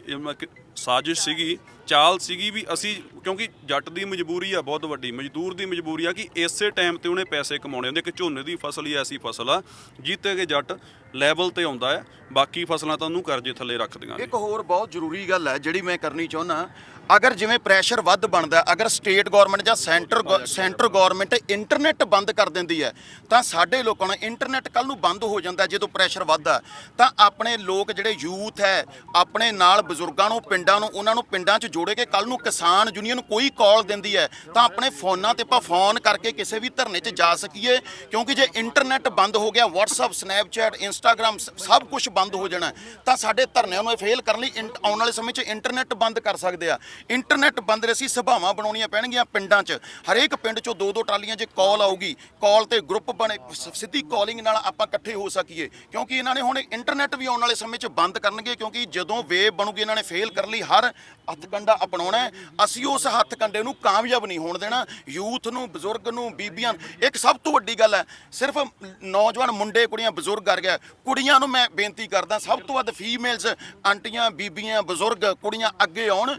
ਸਾਜ਼ਿਸ਼ ਸੀਗੀ, ਚਾਲ ਸੀਗੀ ਵੀ ਅਸੀਂ, ਕਿਉਂਕਿ ਜੱਟ ਦੀ ਮਜਬੂਰੀ ਆ ਬਹੁਤ ਵੱਡੀ, ਮਜ਼ਦੂਰ ਦੀ ਮਜਬੂਰੀ ਆ ਕਿ ਇਸੇ ਟਾਈਮ ਤੇ ਉਹਨੇ ਪੈਸੇ ਕਮਾਉਣੇ ਹੁੰਦੇ ਕਿ ਝੋਨੇ ਦੀ ਫਸਲ ਹੀ ਐਸੀ ਫਸਲ ਆ ਜਿੱਤੇ ਕਿ ਜੱਟ ਲੈਵਲ ਤੇ ਆਉਂਦਾ ਹੈ, ਬਾਕੀ ਫਸਲਾਂ ਤਾਂ ਉਹਨੂੰ ਕਰਜ਼ੇ ਥੱਲੇ ਰੱਖਦੀਆਂ ਨੇ। ਇੱਕ ਹੋਰ ਬਹੁਤ ਜ਼ਰੂਰੀ ਗੱਲ ਹੈ ਜਿਹੜੀ ਮੈਂ ਕਰਨੀ ਚਾਹੁੰਦਾ, ਅਗਰ ਜਿਵੇਂ ਪ੍ਰੈਸ਼ਰ ਵੱਧ ਬਣਦਾ, ਅਗਰ ਸਟੇਟ ਗਵਰਨਮੈਂਟ ਜਾਂ ਸੈਂਟਰ ਗਵਰਨਮੈਂਟ ਇੰਟਰਨੈਟ ਬੰਦ ਕਰ ਦਿੰਦੀ ਹੈ ਤਾਂ ਸਾਡੇ ਲੋਕਾਂ ਨੂੰ ਇੰਟਰਨੈਟ ਕੱਲ ਨੂੰ ਬੰਦ ਹੋ ਜਾਂਦਾ ਜਦੋਂ ਪ੍ਰੈਸ਼ਰ ਵੱਧਦਾ, ਤਾਂ ਆਪਣੇ ਲੋਕ ਜਿਹੜੇ ਯੂਥ ਹੈ ਆਪਣੇ ਨਾਲ ਬਜ਼ੁਰਗਾਂ ਨੂੰ ਪਿੰਡਾਂ ਨੂੰ ਉਹਨਾਂ ਨੂੰ ਪਿੰਡਾਂ 'ਚ ਜੋੜੇ ਕੇ ਕੱਲ ਨੂੰ ਕਿਸਾਨ ਯੂਨੀਅਨ ਕੋਈ ਕਾਲ ਦਿੰਦੀ ਹੈ ਤਾਂ ਆਪਣੇ ਫੋਨਾਂ ਤੇ ਆਪਾਂ ਫੋਨ ਕਰਕੇ ਕਿਸੇ ਵੀ ਧਰਨੇ 'ਚ ਜਾ ਸਕੀਏ, ਕਿਉਂਕਿ ਜੇ ਇੰਟਰਨੈਟ ਬੰਦ ਹੋ ਗਿਆ, WhatsApp ਸਨੈਪਚੈਟ ਇੰਸਟਾਗ੍ਰਾਮ ਸਭ ਕੁਝ ਬੰਦ ਹੋ ਜਾਣਾ, ਤਾਂ ਸਾਡੇ ਧਰਨਿਆਂ ਨੂੰ ਫੇਲ ਕਰਨ ਲਈ ਆਉਣ ਵਾਲੇ ਸਮੇਂ 'ਚ ਇੰਟਰਨੈਟ ਬੰਦ ਕਰ ਸਕਦੇ ਆ। ਇੰਟਰਨੈਟ ਬੰਦ ਰਹੇ ਸੀ, ਸਭਾਵਾਂ ਬਣਾਉਣੀਆਂ ਪੈਣਗੀਆਂ ਪਿੰਡਾਂ 'ਚ, ਹਰੇਕ ਪਿੰਡ 'ਚੋਂ 2-2 ਟਰਾਲੀਆਂ ਜੇ ਕਾਲ ਆਊਗੀ, ਕਾਲ ਤੇ ਗਰੁੱਪ ਬਣੇ, ਸਿੱਧੀ ਕਾਲਿੰਗ ਨਾਲ ਆਪਾਂ ਇਕੱਠੇ ਹੋ ਸਕੀਏ, ਕਿਉਂਕਿ ਇਹਨਾਂ ਨੇ ਹੁਣ ਇੰਟਰਨੈਟ ਵੀ ਆਉਣ ਵਾਲੇ ਸਮੇਂ 'ਚ ਬੰਦ ਕਰਨਗੇ, ਕਿਉਂਕਿ ਜਦੋਂ ਵੇਵ ਬਣੂਗੀ ਇਹਨਾਂ ਨੇ ਫੇਲ ਕਰਨ ਲਈ ਹਰ ਹੱਥਕੰਡਾ ਅਪਣਾਉਣਾ ਹੈ। ਅਸੀਂ ਉਸ ਹੱਥਕੰਡੇ ਨੂੰ ਕਾਮਯਾਬ ਨਹੀਂ ਹੋਣ ਦੇਣਾ। ਯੂਥ ਨੂੰ, ਬਜ਼ੁਰਗ ਨੂੰ, ਬੀਬੀਆਂ, ਇੱਕ ਸਭ ਤੋਂ ਵੱਡੀ ਗੱਲ ਹੈ, ਸਿਰਫ ਨੌਜਵਾਨ ਮੁੰਡੇ ਕੁੜੀਆਂ ਬਜ਼ੁਰਗ ਕਰ ਗਿਆ, ਕੁੜੀਆਂ ਨੂੰ ਮੈਂ ਬੇਨਤੀ ਕਰਦਾ ਸਭ ਤੋਂ ਵੱਧ ਫੀਮੇਲਸ, ਆਂਟੀਆਂ, ਬੀਬੀਆਂ, ਬਜ਼ੁਰਗ, ਕੁੜੀਆਂ ਅੱਗੇ ਆਉਣ,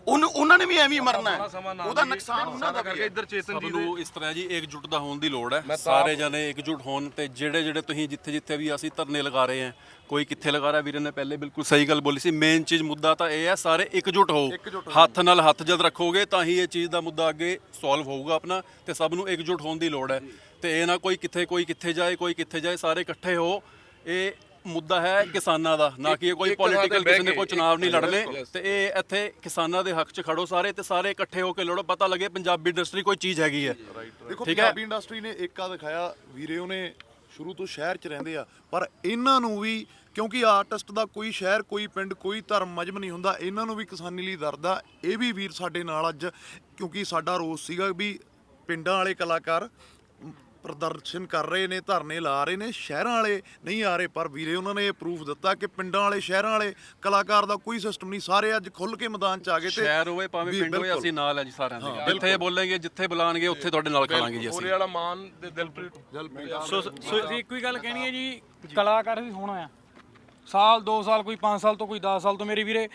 ਉਹਨਾਂ ਨੇ ਵੀ ਐਵੇਂ ਮਰਨਾ ਹੈ, ਉਹਦਾ ਨੁਕਸਾਨ ਉਹਨਾਂ ਦਾ ਵੀ ਹੈ। ਇੱਧਰ ਚੇਤਨ ਜੀ ਸਾਨੂੰ ਇਸ ਤਰ੍ਹਾਂ ਜੀ ਇਕਜੁੱਟ ਦਾ ਹੋਣ ਦੀ ਲੋੜ ਹੈ, ਸਾਰੇ ਜਣੇ ਇਕਜੁੱਟ ਹੋਣ, ਤੇ ਜਿਹੜੇ ਤੁਸੀਂ ਜਿੱਥੇ ਵੀ ਅਸੀਂ ਧਰਨੇ ਲਗਾ ਰਹੇ ਹਾਂ, ਕੋਈ ਕਿੱਥੇ ਲਗਾ ਰਿਹਾ, ਵੀਰੇ ਨੇ ਪਹਿਲੇ ਬਿਲਕੁਲ ਸਹੀ ਗੱਲ ਬੋਲੀ ਸੀ, ਮੇਨ ਚੀਜ਼ ਮੁੱਦਾ ਤਾਂ ਇਹ ਹੈ ਸਾਰੇ ਇਕਜੁੱਟ ਹੋ, ਹੱਥ ਨਾਲ ਹੱਥ ਜਦ ਰੱਖੋਗੇ ਤਾਂ ਹੀ ਇਹ ਚੀਜ਼ ਦਾ ਮੁੱਦਾ ਅੱਗੇ ਸੋਲਵ ਹੋਊਗਾ ਆਪਣਾ, ਤੇ ਸਭ ਨੂੰ ਇਕਜੁੱਟ ਹੋਣ ਦੀ ਲੋੜ ਹੈ, ਤੇ ਇਹ ਨਾ ਕੋਈ ਕਿੱਥੇ ਜਾਏ, ਸਾਰੇ ਇਕੱਠੇ ਹੋ। ਇਹ ਮੁੱਦਾ ਹੈ ਕਿਸਾਨਾਂ ਦਾ, ਨਾ ਕਿ ਇਹ ਕੋਈ ਪੋਲੀਟੀਕਲ ਕਿਸੇ ਨੇ ਕੋਈ ਚੁਣਾਵ ਨਹੀਂ ਲੜਨੇ, ਤੇ ਇਹ ਇੱਥੇ ਕਿਸਾਨਾਂ ਦੇ ਹੱਕ 'ਚ ਖੜੋ ਸਾਰੇ, ਤੇ ਸਾਰੇ ਇਕੱਠੇ ਹੋ ਕੇ ਲੜੋ, ਪਤਾ ਲੱਗੇ ਪੰਜਾਬੀ ਇੰਡਸਟਰੀ ਕੋਈ ਚੀਜ਼ ਹੈਗੀ ਹੈ। ਦੇਖੋ ਪੰਜਾਬੀ ਇੰਡਸਟਰੀ ਨੇ ਏਕਾ ਦਿਖਾਇਆ, ਵੀਰੇ ਉਹਨੇ ਸ਼ੁਰੂ ਤੋਂ ਸ਼ਹਿਰ 'ਚ ਰਹਿੰਦੇ ਆ, ਪਰ ਇਹਨਾਂ ਨੂੰ ਵੀ, ਕਿਉਂਕਿ ਆਰਟਿਸਟ ਦਾ ਕੋਈ ਸ਼ਹਿਰ, ਕੋਈ ਪਿੰਡ, ਕੋਈ ਧਰਮ ਮਜ਼ਹਬ ਨਹੀਂ ਹੁੰਦਾ, ਇਹਨਾਂ ਨੂੰ ਵੀ ਕਿਸਾਨੀ ਲਈ ਦਰਦ ਆ। ਇਹ ਵੀ ਵੀਰ ਸਾਡੇ ਨਾਲ ਅੱਜ, ਕਿਉਂਕਿ ਸਾਡਾ ਰੋਸ ਸੀਗਾ ਵੀ ਪਿੰਡਾਂ ਵਾਲੇ ਕਲਾਕਾਰ ਪ੍ਰਦਰਸ਼ਨ ਕਰ ਰਹੇ ਨੇ, ਧਰਨੇ ਲਾ ਰਹੇ ਨੇ, ਸ਼ਹਿਰਾਂ ਵਾਲੇ ਨਹੀਂ ਆ ਰਹੇ, ਪਰ ਵੀਰੇ ਉਹਨਾਂ ਨੇ ਇਹ ਪ੍ਰੂਫ ਦਿੱਤਾ ਕਿ ਪਿੰਡਾਂ ਵਾਲੇ, ਸ਼ਹਿਰਾਂ ਵਾਲੇ ਕਲਾਕਾਰ ਦਾ ਕੋਈ ਸਿਸਟਮ ਨਹੀਂ, ਸਾਰੇ ਅੱਜ ਖੁੱਲ ਕੇ ਮੈਦਾਨ 'ਚ ਆ ਗਏ। ਤੇ ਸ਼ਹਿਰ ਹੋਵੇ ਭਾਵੇਂ ਪਿੰਡ ਹੋਵੇ, ਅਸੀਂ ਨਾਲ ਹੈ ਜੀ ਸਾਰਿਆਂ ਦੇ, ਜਿੱਥੇ ਬੋਲਣਗੇ, ਜਿੱਥੇ ਬੁਲਾਣਗੇ, ਉੱਥੇ ਤੁਹਾਡੇ ਨਾਲ ਖੜਾਂਗੇ ਜੀ ਅਸੀਂ। ਹੋਰੇ ਵਾਲਾ ਮਾਨ ਤੇ ਦਿਲਪ੍ਰੀਤ ਸੋ ਅਸੀਂ ਇੱਕੋ ਹੀ ਗੱਲ ਕਹਿਣੀ ਹੈ ਜੀ, ਕਲਾਕਾਰ ਵੀ ਹੋਣਾ ਆ, ਸਾਲ 2 ਸਾਲ, ਕੋਈ 5 ਸਾਲ ਤੋਂ, ਕੋਈ 10 ਸਾਲ ਤੋਂ। ਮੇਰੇ ਵੀਰੇ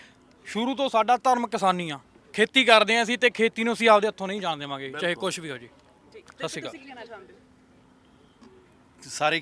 ਸ਼ੁਰੂ ਤੋਂ ਸਾਡਾ ਧਰਮ ਕਿਸਾਨੀ ਆ, ਖੇਤੀ ਕਰਦੇ ਆ ਅਸੀਂ, ਤੇ ਖੇਤੀ ਨੂੰ ਅਸੀਂ ਆਪਦੇ ਹੱਥੋਂ ਨਹੀਂ ਜਾਣ ਦੇਵਾਂਗੇ, ਚਾਹੇ ਕੁਝ ਵੀ ਹੋ ਜੇ। ਸਤਿ ਸ਼੍ਰੀ ਅਕਾਲ। ਸਾਰੇ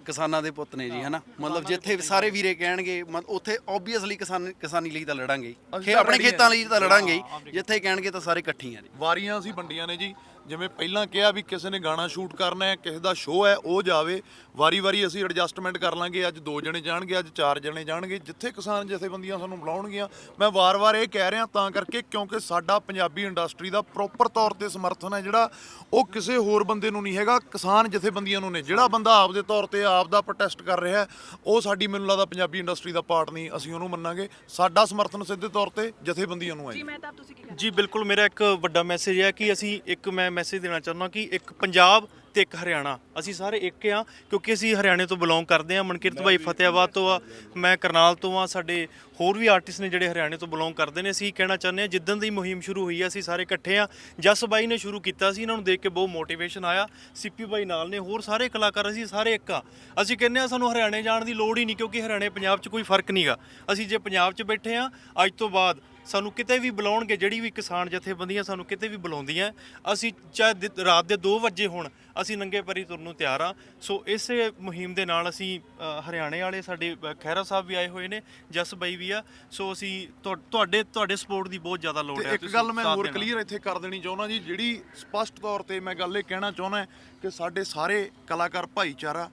ਕਿਸਾਨਾਂ ਦੇ ਪੁੱਤ ਨੇ ਜੀ, ਹਨਾ, ਮਤਲਬ ਜਿੱਥੇ ਸਾਰੇ ਵੀਰੇ ਕਹਿਣਗੇ ਉੱਥੇ ਓਬਵੀਅਸਲੀ ਕਿਸਾਨੀ ਲਈ ਤਾਂ ਲੜਾਂਗੇ, ਆਪਣੇ ਖੇਤਾਂ ਲਈ ਤਾਂ ਲੜਾਂਗੇ, ਜਿੱਥੇ ਕਹਿਣਗੇ ਤਾਂ ਸਾਰੇ ਇਕੱਠੀਆਂ ਨੇ। ਵਾਰੀਆਂ ਅਸੀਂ ਵੰਡੀਆਂ ਨੇ ਜੀ, ਜਿਵੇਂ ਪਹਿਲਾਂ ਕਿਹਾ ਵੀ ਕਿਸੇ ਨੇ ਗਾਣਾ ਸ਼ੂਟ ਕਰਨਾ ਹੈ, ਕਿਸੇ ਦਾ ਸ਼ੋਅ ਹੈ, ਉਹ ਜਾਵੇ, ਵਾਰੀ ਅਸੀਂ ਐਡਜਸਟਮੈਂਟ ਕਰ ਲਾਂਗੇ, ਅੱਜ 2 ਜਣੇ ਜਾਣਗੇ, ਅੱਜ 4 ਜਣੇ ਜਾਣਗੇ, ਜਿੱਥੇ ਕਿਸਾਨ ਜਥੇਬੰਦੀਆਂ ਸਾਨੂੰ ਬੁਲਾਉਣਗੀਆਂ। ਮੈਂ ਵਾਰ-ਵਾਰ ਇਹ ਕਹਿ ਰਿਹਾ ਤਾਂ ਕਰਕੇ ਕਿਉਂਕਿ ਸਾਡਾ ਪੰਜਾਬੀ ਇੰਡਸਟਰੀ ਦਾ ਪ੍ਰੋਪਰ ਤੌਰ ਤੇ ਸਮਰਥਨ ਹੈ ਜਿਹੜਾ, ਉਹ ਕਿਸੇ ਹੋਰ ਬੰਦੇ ਨੂੰ ਨਹੀਂ ਹੈਗਾ, ਕਿਸਾਨ ਜਥੇਬੰਦੀਆਂ ਨੂੰ ਨੇ। ਜਿਹੜਾ ਬੰਦਾ ਆਪਦੇ ਤੌਰ ਤੇ ਆਪ ਦਾ ਪ੍ਰੋਟੈਸਟ ਕਰ ਰਿਹਾ, ਉਹ ਸਾਡੀ, ਮੈਨੂੰ ਲੱਗਦਾ, ਪੰਜਾਬੀ ਇੰਡਸਟਰੀ ਦਾ ਪਾਰਟ ਨਹੀਂ, ਅਸੀਂ ਉਹਨੂੰ ਮੰਨਾਂਗੇ। ਸਾਡਾ ਸਮਰਥਨ ਸਿੱਧੇ ਤੌਰ ਤੇ ਜਥੇਬੰਦੀਆਂ ਨੂੰ ਹੈ ਜੀ। ਮੈਂ ਤਾਂ ਤੁਸੀਂ ਕੀ ਕਹਿਣਾ? ਜੀ ਬਿਲਕੁਲ, ਮੇਰਾ ਇੱਕ ਵੱਡਾ ਮੈਸੇਜ ਹੈ ਕਿ ਅਸੀਂ ਮੈਂ ਮੈਸੇਜ ਦੇਣਾ ਚਾਹੁੰਦਾ ਕਿ ਇੱਕ ਪੰਜਾਬ ਤੇ ਇੱਕ ਹਰਿਆਣਾ, ਅਸੀਂ ਸਾਰੇ ਇੱਕ ਆ, ਕਿਉਂਕਿ ਅਸੀਂ ਹਰਿਆਣੇ ਤੋਂ ਬਿਲੋਂਗ ਕਰਦੇ ਹਾਂ। ਮਨਕਿਰਤ ਭਾਈ ਫਤਿਆਬਾਦ ਤੋਂ ਆ, ਮੈਂ ਕਰਨਾਲ ਤੋਂ ਆ, ਸਾਡੇ ਹੋਰ ਵੀ ਆਰਟਿਸਟ ਨੇ ਜਿਹੜੇ ਹਰਿਆਣੇ ਤੋਂ ਬਿਲੋਂਗ ਕਰਦੇ ਨੇ। ਅਸੀਂ ਕਹਿਣਾ ਚਾਹੁੰਦੇ ਹਾਂ, ਜਿੱਦਣ ਦੀ ਮੁਹਿੰਮ ਸ਼ੁਰੂ ਹੋਈ ਹੈ ਅਸੀਂ ਸਾਰੇ ਇਕੱਠੇ ਆ। ਜਸ ਬਾਈ ਨੇ ਸ਼ੁਰੂ ਕੀਤਾ ਸੀ, ਇਹਨਾਂ ਨੂੰ ਦੇਖ ਕੇ ਬਹੁਤ ਮੋਟੀਵੇਸ਼ਨ ਆਇਆ, ਸਿੱਪੀ ਬਾਈ ਨਾਲ ਨੇ, ਹੋਰ ਸਾਰੇ ਕਲਾਕਾਰ, ਅਸੀਂ ਸਾਰੇ ਇੱਕ ਆ। ਅਸੀਂ ਕਹਿੰਦੇ ਹਾਂ ਸਾਨੂੰ ਹਰਿਆਣੇ ਜਾਣ ਦੀ ਲੋੜ ਹੀ ਨਹੀਂ, ਕਿਉਂਕਿ ਹਰਿਆਣੇ ਪੰਜਾਬ 'ਚ ਕੋਈ ਫਰਕ ਨਹੀਂਗਾ। ਅਸੀਂ ਜੇ ਪੰਜਾਬ 'ਚ ਬੈਠੇ ਆ, ਅੱਜ ਤੋਂ ਬਾਅਦ ਸਾਨੂੰ ਕਿਤੇ ਵੀ ਬੁਲਾਉਣਗੇ, ਜਿਹੜੀ ਵੀ ਕਿਸਾਨ ਜਥੇਬੰਦੀਆਂ ਸਾਨੂੰ ਕਿਤੇ ਵੀ ਬੁਲਾਉਂਦੀਆਂ, ਅਸੀਂ ਚਾਹੇ ਰਾਤ ਦੇ 2 ਵਜੇ ਹੋਣ, ਅਸੀਂ ਨੰਗੇ ਪੈਰੀ ਤੁਰਨ ਨੂੰ ਤਿਆਰ ਆ। ਸੋ ਇਸੇ ਮੁਹਿੰਮ ਦੇ ਨਾਲ ਅਸੀਂ ਹਰਿਆਣੇ ਵਾਲੇ ਸਾਡੇ ਖਹਿਰਾ ਸਾਹਿਬ ਵੀ ਆਏ ਹੋਏ ਨੇ, ਜਸ ਬਾਈ ਵੀ ਆ। ਸੋ ਅਸੀਂ ਤੁਹਾਡੇ ਸਪੋਰਟ ਦੀ ਬਹੁਤ ਜ਼ਿਆਦਾ ਲੋੜ ਹੈ। ਇੱਕ ਗੱਲ ਮੈਂ ਹੋਰ ਕਲੀਅਰ ਇੱਥੇ ਕਰ ਦੇਣੀ ਚਾਹੁੰਦਾ ਜੀ, ਜਿਹੜੀ ਸਪਸ਼ਟ ਤੌਰ ਤੇ ਮੈਂ ਗੱਲ ਇਹ ਕਹਿਣਾ ਚਾਹੁੰਦਾ ਕਿ ਸਾਡੇ ਸਾਰੇ ਕਲਾਕਾਰ ਭਾਈਚਾਰਾ,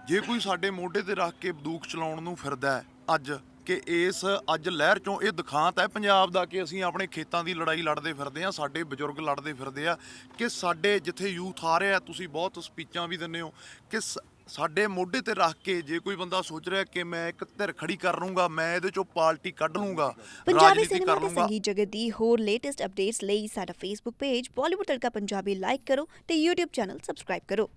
ਜੇ ਕੋਈ ਸਾਡੇ ਮੋਢੇ ਤੇ ਰੱਖ ਕੇ ਬੰਦੂਕ ਚਲਾਉਣ ਨੂੰ ਫਿਰਦਾ ਹੈ ਅੱਜ, ਕਿ ਇਸ ਅੱਜ ਲਹਿਰ ਚੋਂ ਇਹ ਦਿਖਾਂਤ ਹੈ ਪੰਜਾਬ ਦਾ ਕਿ ਅਸੀਂ ਆਪਣੇ ਖੇਤਾਂ ਦੀ ਲੜਾਈ ਲੜਦੇ ਫਿਰਦੇ ਆ, ਸਾਡੇ ਬਜ਼ੁਰਗ ਲੜਦੇ ਫਿਰਦੇ ਆ, ਕਿ ਸਾਡੇ ਜਿੱਥੇ ਯੂਥ ਆ ਰਿਹਾ, ਤੁਸੀਂ ਬਹੁਤ ਸਪੀਚਾਂ ਵੀ ਦਿੰਦੇ ਹੋ, ਕਿ ਸਾਡੇ ਮੋਢੇ ਤੇ ਰੱਖ ਕੇ ਜੇ ਕੋਈ ਬੰਦਾ ਸੋਚ ਰਿਹਾ ਕਿ ਮੈਂ ਇੱਕ ਧਿਰ ਖੜੀ ਕਰ ਲੂੰਗਾ, ਮੈਂ ਇਹਦੇ ਚੋਂ ਪਾਰਟੀ ਕੱਢ ਲੂੰਗਾ, ਪੰਜਾਬੀ ਸਿਨੇਮਾ ਤੇ ਸੰਗੀਤ ਜਗਤ ਦੀ ਹੋਰ ਲੇਟੈਸਟ ਅਪਡੇਟਸ ਲਈ ਸਾਡਾ ਫੇਸਬੁੱਕ ਪੇਜ ਬਾਲੀਵੁੱਡ ਤੜਕਾ ਪੰਜਾਬੀ ਲਾਈਕ ਕਰੋ ਤੇ YouTube ਚੈਨਲ ਸਬਸਕ੍ਰਾਈਬ ਕਰੋ।